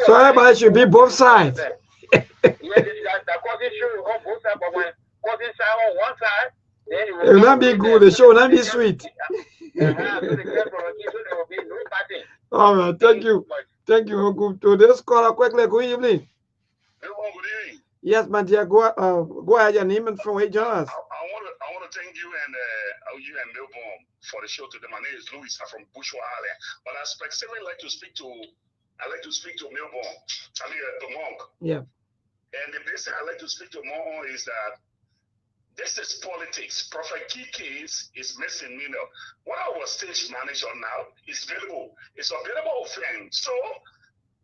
So everybody should be both sides. That causing show on both sides, but when causing side on one side, then it will not be good. The show will not be sweet. All right, thank you. Thank you. Good to this caller quickly. Good evening. Good evening. Yes, my dear. Go ahead. Your name and from where you join us. I want to thank you and Melbourne for the show today. My name is Louis. I'm from Bushwa Island, but I specifically like to speak to Melbourne. I mean the monk. Yeah. And the best thing I like to speak to more is that this is politics. Prophet Kike's is missing me now. What our stage manager now is available. It's available offense. So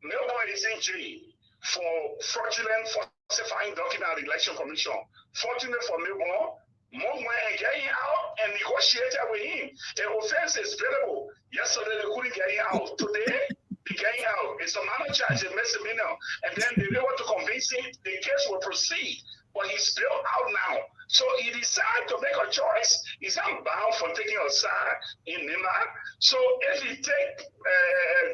Melbourne is in jail for fraudulent falsifying document of the election commission. Fortunately for me, more and getting out and negotiated with him. The offense is available. Yesterday they couldn't get him out. Today they getting out. It's a minor charge, a misdemeanor, and then they were able to convince him the case will proceed. But he's bailed out now. So he decided to make a choice. He's not bound for taking a side in Nima. So if he take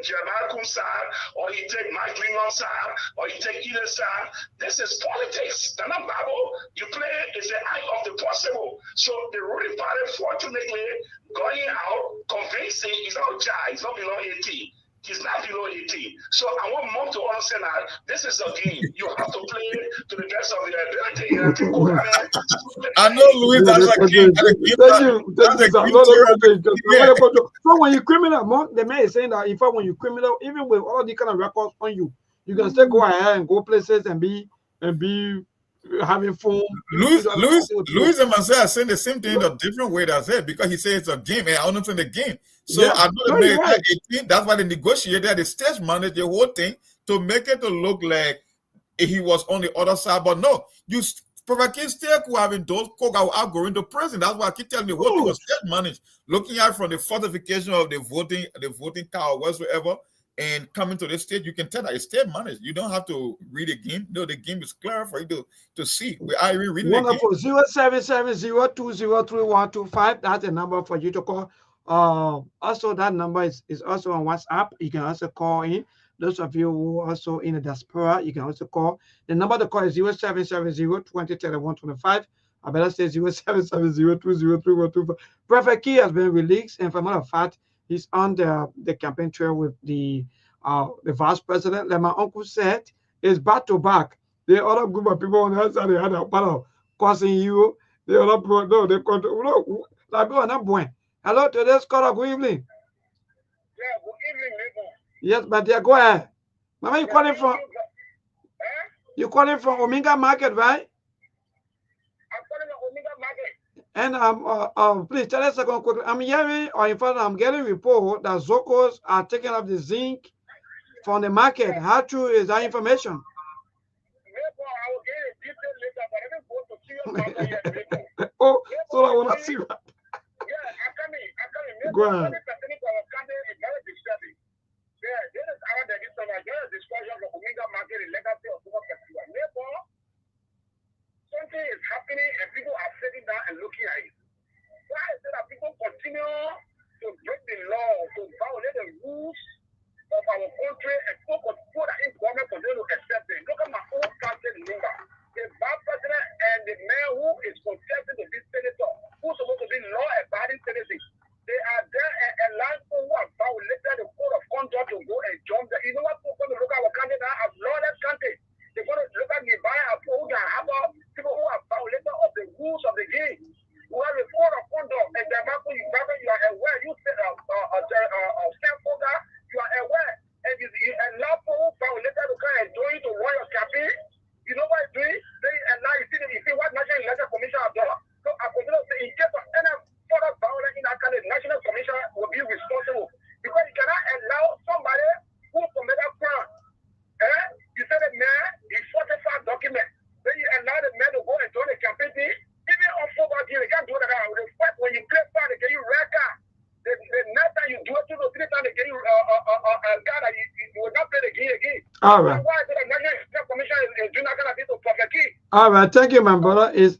Jeremiah Kum's side, or he take Mike Lingham's side, or he take either side, this is politics. They're not Bible. You play is the act of the possible. So the ruling party, fortunately, going out, convincing he's not a child, he's not below 18. He's not below 18. So I want mom to understand that this is a game. You have to play to the best of your ability. I know, Louis, that's a game. So when you criminal, the man is saying that in fact when you criminal, even with all the kind of records on you, you can still go ahead and go places and be having fun. Louis and myself are saying the same thing in a different way. That's it, because he says it's a game and I understand the game. So yeah, I know the man 18. That's why they negotiated, the stage managed the whole thing to make it to look like he was on the other side. But no, you Prophet still could having those coke out going to prison. That's why I keep telling you what was stage managed, looking at from the fortification of the voting car or whatsoever. And coming to the stage, you can tell that it's state managed. You don't have to read the game. No, the game is clear for you to see. We are even reading wonderful. The game. 0770203125. That's a number for you to call. Also, that number is also on WhatsApp. You can also call in. Those of you who are also in the diaspora, you can also call. The number to call is 0770203125. I better say 0770203125. Perfect Key has been released, and for a matter of fact, he's on the campaign trail with the vice president. Like my uncle said, it's back to back. The other group of people on the other side, they had a battle causing you. The other people, no, they control. No, like go on that point. Hello, today's caller. Good evening. Yeah, good evening, neighbor. Yes, but yeah, go ahead. Mama, you calling from? You calling from Omega Market, right? I'm calling from Omega Market. And please tell us a second quickly. I'm hearing, or in fact, I'm getting report that Zocos are taking up the zinc from the market. How true is that information? Oh, so I want to see that. Go ahead. Something is happening and people are sitting down and looking at it. Why is it that people continue to break the law, to violate the rules of our country, and people put in government continue to accept it? Look at my own country member, the vice president and the man who is contesting to be senator, who's supposed to be law-abiding citizens. They are there and allowing people who have violated the code of conduct to go and jump there. You know what? People going to look at our country now as lawless country. They're going to look at the buyer people who can have people who are violated of the rules of the game. Who have a code of conduct, and the you are aware, you say you are aware, and you allow people who violated to come and join you to run your campaign. You know what it's doing? They allow you see what National Election Commission has done. So I consider in case of any further violence in that country, the National Commission will be responsible because you cannot allow somebody who committed a crime. You say the man, he falsified document. Then you allow the man to go and join the campaign team. Even on football team, they can't do that. When you play far, they get you red card. The next time you do it 2 to 3 times, they get you a card that you will not play the game again. All right. So why is it the National Commission is doing that kind of thing to Prophet Key? All right, thank you, my brother. It's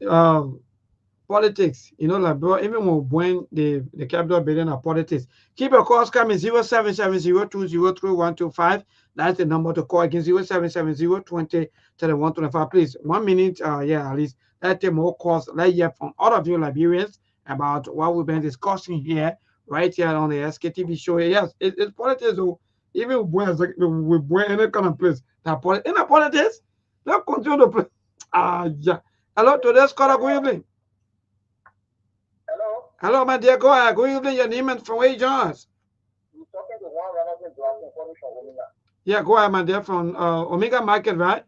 politics, you know, like bro, even when the capital building are politics. Keep your calls coming 0770203125. That's the number to call again 0770203125. Please, 1 minute, yeah, at least let's take more calls. Let's hear from all of you Liberians about what we've been discussing here, right here on the SKTV show. Yes, it's politics. So even when any kind of place that in the politics, let's continue to play. Yeah. Hello, today's caller. Good evening. Hello, my dear. Go ahead. Good evening. Your name and from where you join us? Talking to one Robinson Johnson from Omega. Yeah, go ahead, my dear. From Omega Market, right?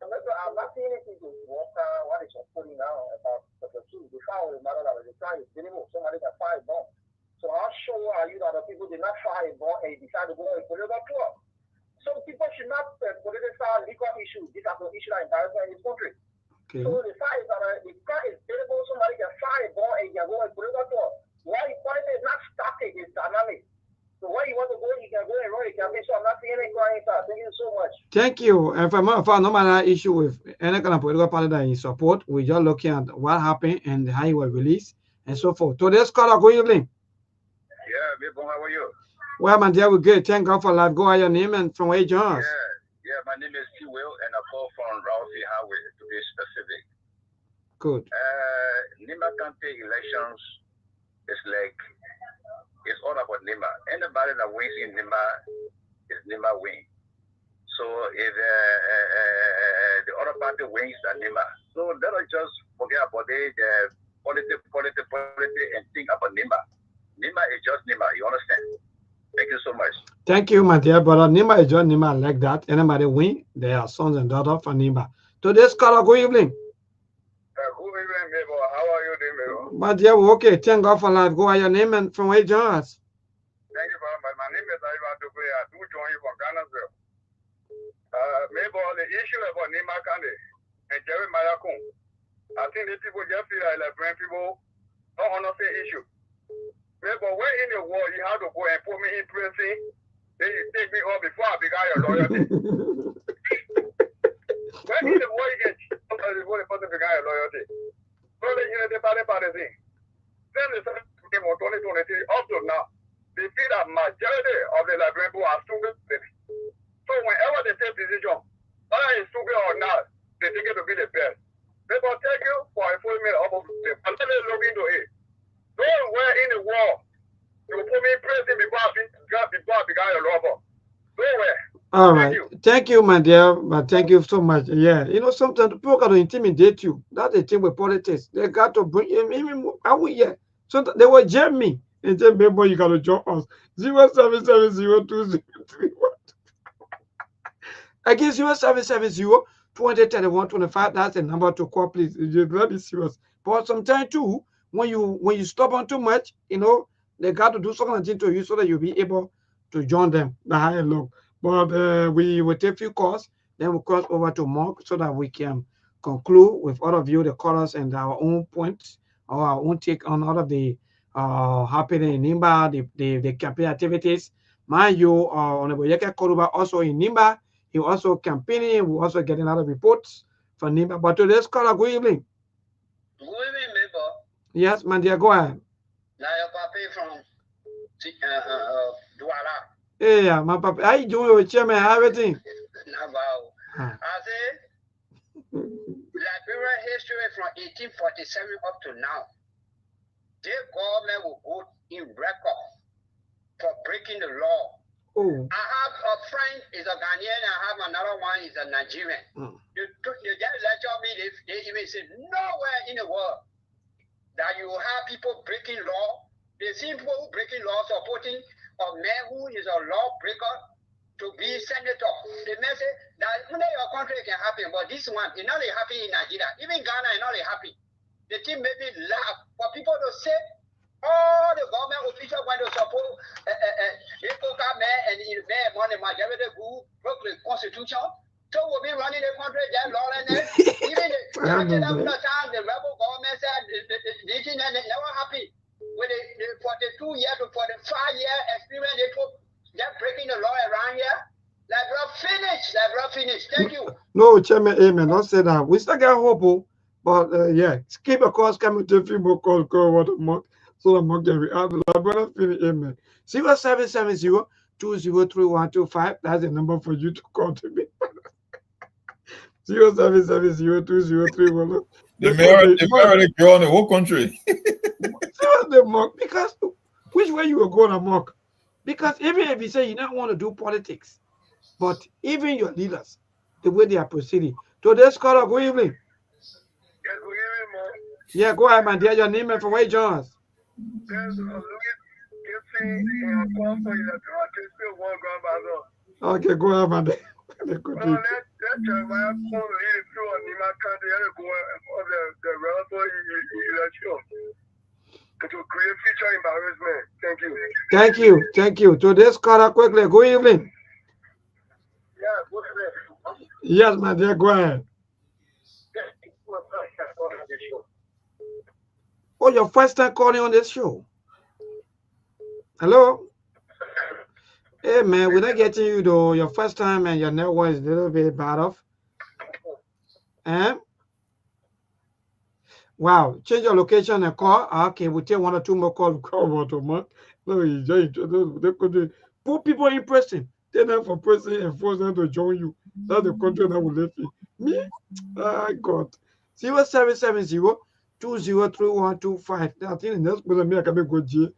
I'm not seeing anything to what is putting now about the two. The foul is matter that the guy is dealing with somebody that fired bomb. So how sure are you that the people did not fire a bomb and decide to go and put it back to us? So people should not politicize legal issues. These are the issues that embarrass in this country. Okay. So the fact is that the car is available, somebody can fire a ball and you can go and put it up. Why politics is not static, it's dynamic. So where you want to go, you can go and run a campaign. So I'm not seeing any crying inside. Thank you so much. Thank you. And for no matter issue with any kind of political party that you support, we're just looking at what happened and how it was released and so forth. Today's caller, good evening. Yeah, Bibon, how are you? Well, my dear, we're good. Thank God for life. Go out your name and from where you join us. Yeah, my name is T. Will, and I call from Ralphie Highway to be specific. Good. Nima County elections is like, it's all about Nima. Anybody that wins in Nima is Nima win. So if the other party wins at Nima, so let us just forget about the politics, and think about Nima. Nima is just Nima, you understand? Thank you so much. Thank you, my dear brother. Nima is just Nima like that. Anybody win, they are sons and daughters for Nima. Today's caller, good evening. Good evening, Mabel. How are you doing, Mabel? My dear, okay. Thank God for life. Go out your name and from where you join us. Thank you very much. My name is Ivan Dupree. I do join you from Ghana. Mabel, the issue about Nima County and Jeremiah Kun, I think the people just feel like brand people don't understand issue. But when in the war, you have to go and put me in prison, then you take me off before I become your loyalty. When in the war, you get before the person become your loyalty. So the party thing. Then the game of 2023 up to now, they feel that majority of the Liberian people are stupid. So whenever they take decision, whether it's stupid or not, they think it to be the best. They will take you for a full minute of them. And then they look into it. Don't wear in the war. You put me in prison before I become your lover. Don't wear. All right. Thank you, my dear. But thank you so much. Yeah. You know, sometimes people got to intimidate you. That's the thing with politics. They got to bring him. Are we here? So they will jam me. And say, baby, you got to join us. 0770203. Again, 0770-231-25. That's the number to call, please. You're very serious. But sometimes too, when you stop on too much, you know, they got to do something to you so that you'll be able to join them, the higher low. But we will take a few calls, then we'll cross over to Mark so that we can conclude with all of you, the callers, and our own points or our own take on all of the happening in Nimba, the campaign activities. Mind you, on the Boyeka Koruba also in Nimba, he also campaigning, we're also getting a lot of reports from Nimba. But today's caller, good evening. Good evening, neighbor. Yes, my dear, go ahead. Now your papa from Douala. Yeah, my papa. How you doing with chairman? How everything? Wow. I say, Liberian history from 1847 up to now, the government will go in record for breaking the law. Oh. I have a friend is a Ghanaian, I have another one is a Nigerian. They just lecture me, they even say nowhere in the world that you have people breaking law. They see people who breaking law supporting a man who is a lawbreaker to be senator. They may say that only your country can happen, but this one is not happy in Nigeria. Even Ghana is not happy. The team made me laugh for people to say all the government officials want to support man and their money majority who broke the constitution. So we'll be running the country, then lawlessness. Even the rebel government said they never happy with the 42 years to 45 year experience they put they're breaking the law around here. Like we're finished. Thank you. No, Chairman, amen. Don't say that. We still got hope, but yeah, keep a course coming to a few more calls. Go what a month. So I'm not getting out. Amen. 0770-203-125. That's the number for you to call to me. 0770-203-125. They may already grow in the whole country. Because which way you will go to mock? Because even if you say you don't want to do politics, but even your leaders, the way they are proceeding. Today's caller, good evening. Yes, good evening, Mom. Yeah, go ahead, my dear. Your name and from where you join us. Yes, I'm Okay, go ahead, my dear. To create future embarrassment. Thank you. Thank you. Today's caller, quickly. Good evening. Yes, my dear, go ahead. Oh, your first time calling on this show. Hello? Hey, man, we're not getting you, though. Your first time and your network is a little bit bad off. Eh? Wow. Change your location and call. Okay, we'll take 1 or 2 more calls. Call about a month. No, you just, they could put people in prison. Tell them for prison and force them to join you. That's the country that will let you. Me? Ah, God. 0770-203125. I think the next person me I can go jail.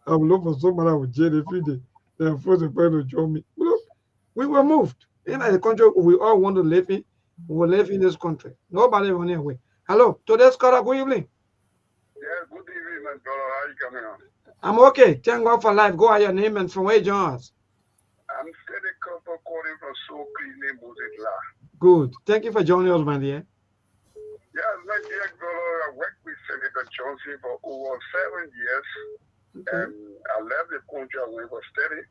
I will look for somebody with jail every day. Then force the person to join me. Look, we were moved. In the country we all want to live in, we will live in this country. Nobody running away. Hello, today's caller, good evening. Yeah, good evening, my brother. How you coming on? I'm okay. Thank God for life. Go ahead, your name and from where you join us. I'm Steady Couple calling from So Clean Moses La. Good. Thank you for joining us, my dear. Yeah, my dear brother, I worked with Senator Johnson for over 7 years. And I left the country and we were steady.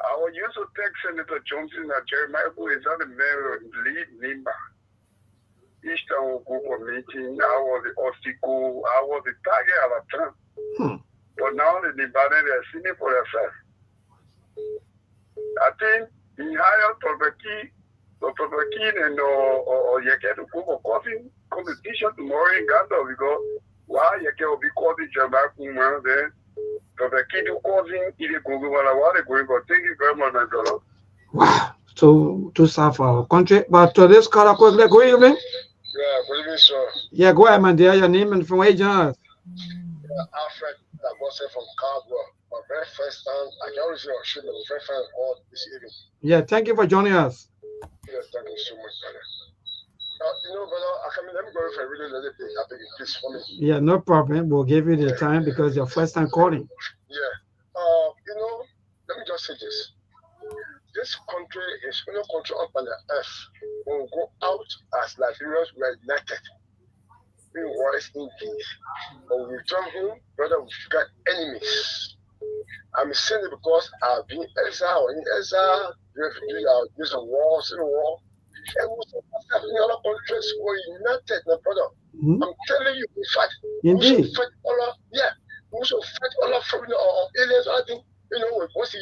I was used to take Senator Johnson and Jeremiah, who is not the mayor, lead member. Each time we go for meeting, I was the obstacle, I was the target at the time. But now the Nevada, they're seeing it for themselves. I think he hired Tolbeki and Yeke to go for coffee competition tomorrow in Ghana because while Yeke will be calling Jeremiah Kuma, then Tolbeki to call him, he didn't go while they're going for. Thank you very much, my brother. Wow. So, to serve our country. But today's caller, quickly, good evening. Yeah, good evening, sir. Yeah, go ahead, my dear. Your name and from where you join us. Alfred Dagose from Caldwell. My very first time, I can't receive a shoot, my very first call this evening. Yeah, thank you for joining us. Yeah, thank you so much, brother. Brother, let me go for a really little bit. I think it is for me. Yeah, no problem. We'll give you the time because your first time calling. Yeah. Let me just say this. This country is the only country up on the earth. When we go out as Nigerians, we are united. We wise in peace. When we return home, brother, we got enemies. I'm saying it because I've been exiled in exile, there's a war, civil war. And also, in other countries, we're united, my brother. I'm telling you, in fact, we should fight all our, foreign or aliens, I think. Once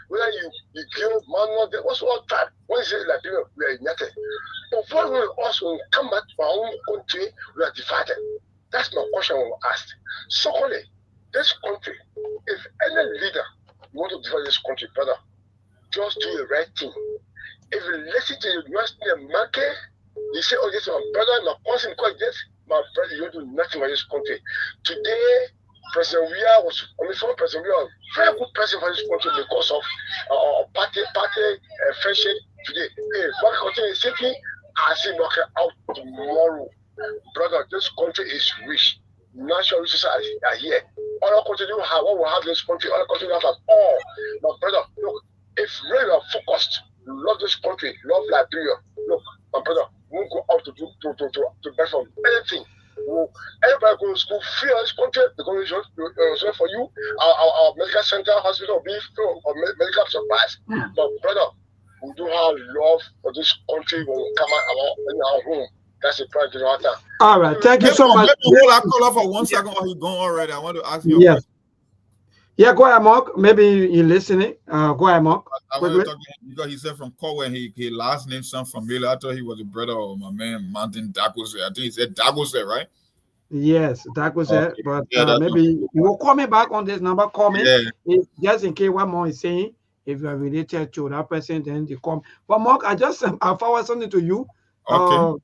whether you kill man or that, what's all that? When you say like, we are united. But following us, when we come back to our own country, we are divided. That's my question I will ask. Secondly, this country, if any leader want to divide this country, brother, just do the right thing. If you listen to the market, you say, oh, this is my brother, my cousin, my brother, you don't do nothing for this country. Today, President Weah was President Weah, very good person for this country because of party friendship today. Hey, what country is sitting? I see working out tomorrow. Brother, this country is rich. National resources are here. Other countries don't have what we have in this country. Other countries don't have at all. My brother, look, if really are focused, love this country, love Liberia. Look, my brother, we won't go out to beg for anything. Everybody go to school free in this country. They're going to for you. Our medical center, hospital will be free of medical supplies. But brother, we do have love for this country when we come out in our home. That's the point of matter. All right, thank you so much. Let me hold our caller for 1 second while he's going already. I want to ask you a question. Yeah, go ahead, Mark. Maybe you're listening. Go ahead, Mark. I want to talk because he said from Corwell, he last name sound familiar. I thought he was a brother of my man Mountain Dagose. I think he said Dagose, right? Yes, Dagose. But maybe you will call me back on this number. Call me. Just in case what more is saying. If you are related to that person, then they come. But Mark, I forward something to you. Okay.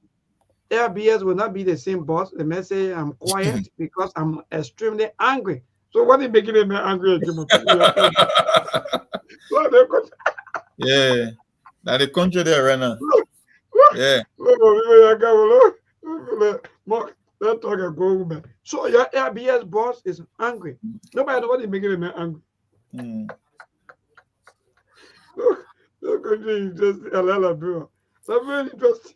AirBS will not be the same boss. They may say I'm quiet because I'm extremely angry. So what is making me angry? Yeah, now the country there right now. Yeah. Let's talk a go woman. So your AirBS boss is angry. Nobody knows what is making him angry. Look, country is just a lot of people. So very interesting.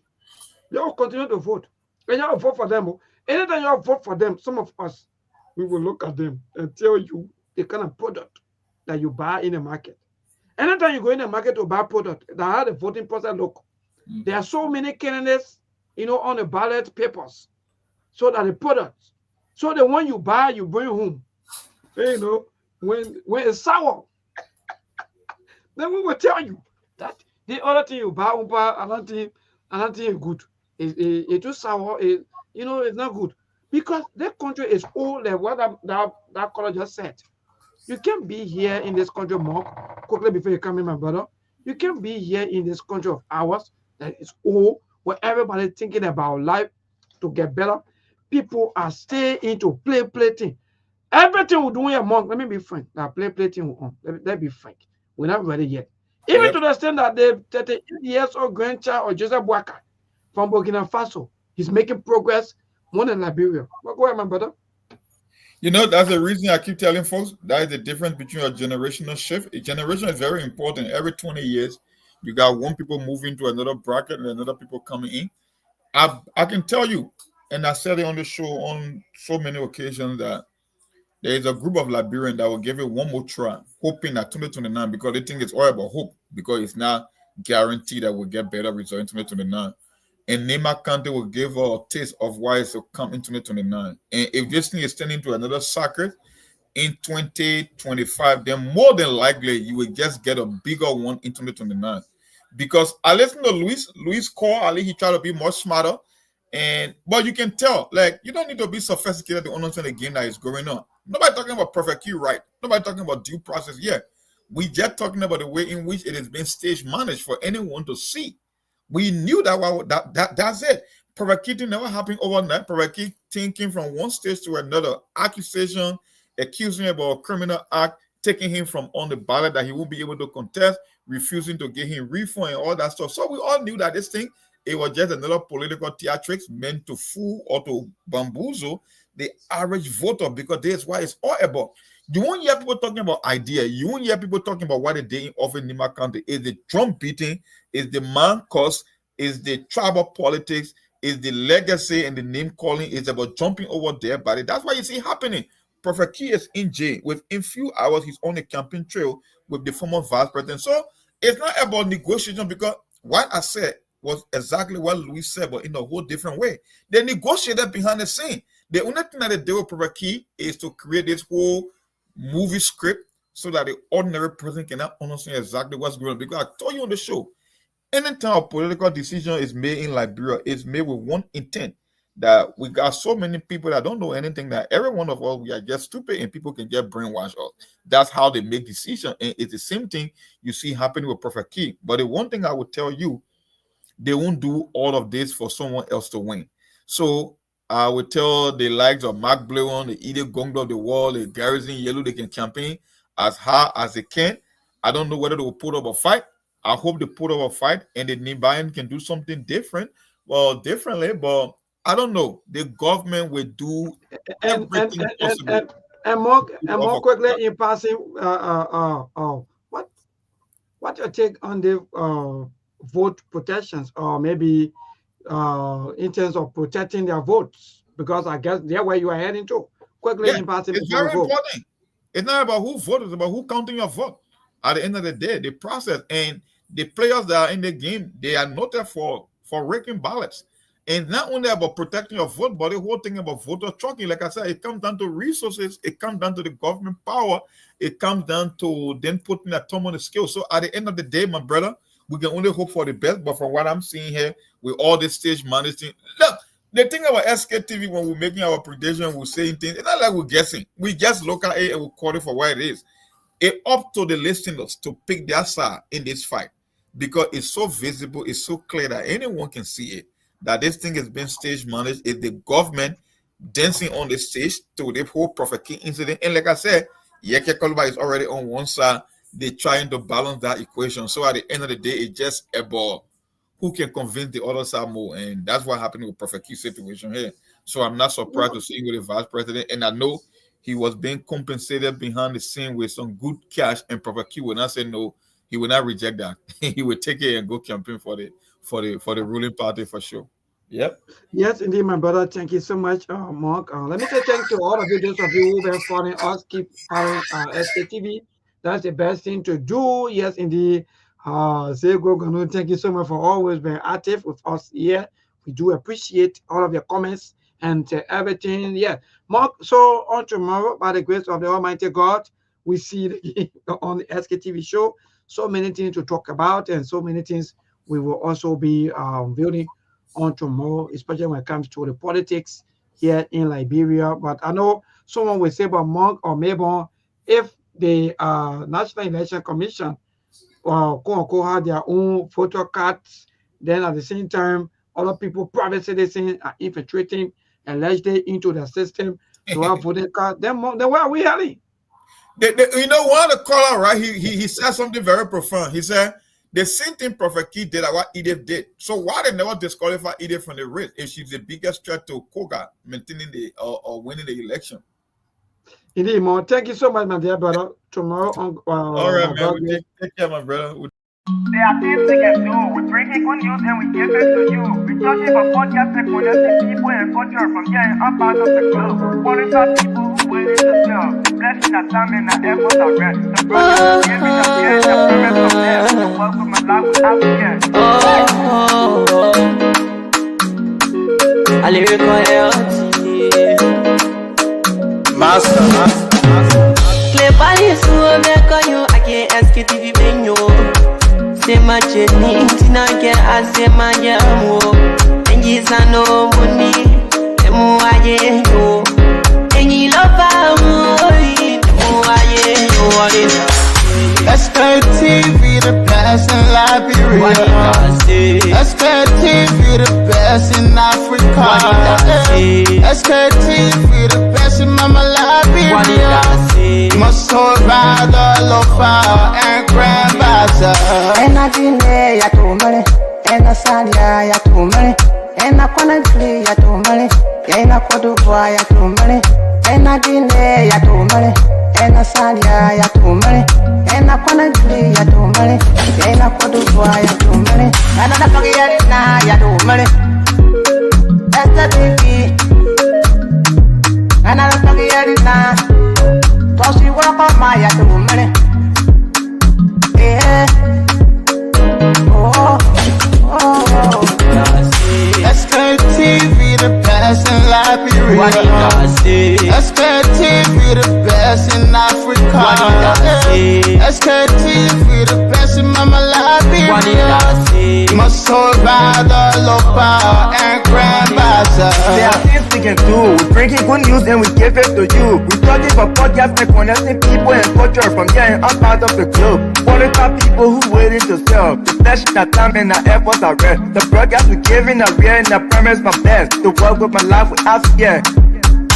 Y'all continue to vote. And y'all vote for them. Anytime y'all vote for them, some of us, we will look at them and tell you the kind of product that you buy in the market. Anytime you go in the market to buy product that has a voting process look, There are so many candidates, on the ballot papers, so that the products, so the one you buy, you bring home. When it's sour, then we will tell you that the other thing you buy, another thing is good. It's too sour. It's not good because that country is old. Like what that color just said. You can't be here in this country more quickly before you come in, my brother. You can't be here in this country of ours that is old, where everybody thinking about life to get better. People are staying into play thing. Everything we're doing among, let me be frank, that play thing we're on. Let be frank. We're not ready yet. Even Yep. to the extent that the 38 years old grandchild of Joseph Boaka from Burkina Faso, he's making progress more than Liberia. But go ahead, my brother. That's the reason I keep telling folks that is the difference between a generational shift. A generation is very important. Every 20 years, you got one people moving to another bracket and another people coming in. I can tell you, and I said it on the show on so many occasions that there is a group of Liberians that will give it one more try, hoping that 2029, because they think it's all about hope, because it's not guaranteed that we'll get better results in 2029. And Neymar Kante will give a taste of why it's to come in 2029. And if this thing is turning into another socket in 2025, then more than likely you will just get a bigger one in 2029. Because I listen to Luis call Ali, he tried to be more smarter. But you can tell, like, you don't need to be sophisticated to understand the game that is going on. Nobody talking about perfect key right. Nobody talking about due process yet. We just talking about the way in which it has been stage managed for anyone to see. We knew that's it. Provocating never happened overnight. Provocating thinking from one stage to another. Accusation, accusing him about a criminal act, taking him from on the ballot that he won't be able to contest, refusing to give him refund and all that stuff. So we all knew that this thing, it was just another political theatrics meant to fool or to bamboozle the average voter, because that's why it's all about. You won't hear people talking about idea. You won't hear people talking about what they did in office in Nima County. Is the drum beating, is the man cause, is the tribal politics, is the legacy and the name calling, is about jumping over their body. That's why you see happening. Prophet Key is in jail. Within few hours, he's on a campaign trail with the former vice president. So it's not about negotiation, because what I said was exactly what Louis said, but in a whole different way. They negotiated behind the scene. The only thing that they did with Prophet Key is to create this whole movie script so that the ordinary person cannot understand exactly what's going on. Because I told you on the show, anytime a political decision is made in Liberia, it's made with one intent, that we got so many people that don't know anything, that every one of us, we are just stupid and people can get brainwashed us. That's how they make decisions. And it's the same thing you see happening with Prophet Key. But the one thing I would tell you, they won't do all of this for someone else to win. So I would tell the likes of Mark Blewon, the Edith Gongdo of the world, the Garrison Yellow, they can campaign as hard as they can. I don't know whether they will put up a fight. I hope they put up a fight and the Nibayan can do something differently. But I don't know. The government will do everything possible. And more quickly in passing, what your take on the vote protections, or maybe in terms of protecting their votes, because I guess they're where you are heading to. Quickly in passing, it's very important. It's not about who voted, it's about who counting your vote. At the end of the day, the process and the players that are in the game, they are not there for raking ballots. And not only about protecting your vote, but the whole thing about voter tracking. Like I said, it comes down to resources, it comes down to the government power, it comes down to then putting a thumb on the scale. So at the end of the day, my brother, we can only hope for the best. But from what I'm seeing here, with all this stage managing, look, the thing about Sktv, when we're making our prediction, we're saying things, it's not like we're guessing. We just look at it and we call it for what it is. It's up to the listeners to pick their side in this fight, because it's so visible, it's so clear that anyone can see it, that this thing has been stage managed. It's the government dancing on the stage to the whole Prophet King incident. And like I said, Yeke Koluba is already on one side. They're trying to balance that equation. So at the end of the day, it's just about who can convince the other side more. And that's what happened with Prophet Key's situation here. So I'm not surprised to see him with the vice president. And I know he was being compensated behind the scene with some good cash, and Prophet Key will not say no. He will not reject that. He will take it and go campaign for the ruling party for sure. Yep. Yes, indeed, my brother. Thank you so much, Mark. Let me say thank you to all of you, those of you who have following us. Keep following Sktv. That's the best thing to do. Yes, indeed. Say go Ganu, thank you so much for always being active with us here. We do appreciate all of your comments and everything. Yeah, Mark. So on tomorrow, by the grace of the Almighty God, we see on the SKTV show so many things to talk about and so many things we will also be building on tomorrow, especially when it comes to the politics here in Liberia. But I know someone will say about Monk or Mabon, if the National Election Commission quote unquote have their own photo cards, then at the same time, other people, private citizens, are infiltrating allegedly into the system to have voting card. Then where are we heading? You know, one of the caller, right? He said something very profound. He said the same thing Prophet Key did, what Edith did. So why they never disqualify Edith from the race if she's the biggest threat to Koga maintaining the or winning the election? Indeed, more. Thank you so much, my dear brother. Tomorrow on all right, man. Take care, my brother. There are things we can do. We bring in good news and we give it to you. We touch it for podcast and connecting people and culture from here and up out of the club. Qualified people who willing to sell. The blessing that time and the effort are rest. The brother giving us the end, the parents of them. The work with my life with African. I lyrical health. Master. Play body so you I can't Sktv benyo. Say my journey, Tina get I say my jamo. And you no money, emu aye yo. And you love emu aye yo. Sktv, the best in Liberia. Sktv, the best in Africa. Sktv, the best in Mama Liberia. Must survive the lofa and grandmaster. And I dine ya to money, and I salia ya to money, and I wanna flee ya to money, and I could do ya to money, and I dine ya to money, and I salia ya to money, and I wanna flee ya to money, and I could do ya to money, and I forget na ya to money. That's the TV, and I forget na. So she walk on my ya to money. Yeah. Sktv, the best in Liberia. Sktv, the best in Africa. Sktv, the best in Mama Liberia. Must survive the lofa and grandmaster. There are things we can do. We bring in good news and we give it to you. We talking for podcast and connecting people and culture from here and up out of the club. Qualified people who willing to sell. The flesh, the time and the efforts are rest. The broadcast we giving are real and the premise my best. To work with my life with Africa.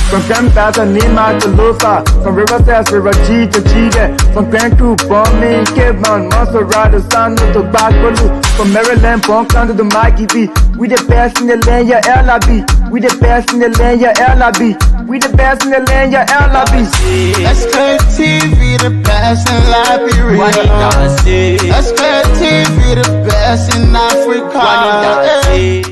From Grandfather Nima to Lufa, from Riverside, River G to Chile, from Grand Crew, Bombing, Kidman, Montserrat, San to Bacalu, from Maryland, Bonk to the Mikey B. We the best in the land, yeah, LIB. We the best in the land, yeah, LIB. We the best in the land, yeah, LIB. Sktv, the best in Liberia. Sktv, the best in Africa.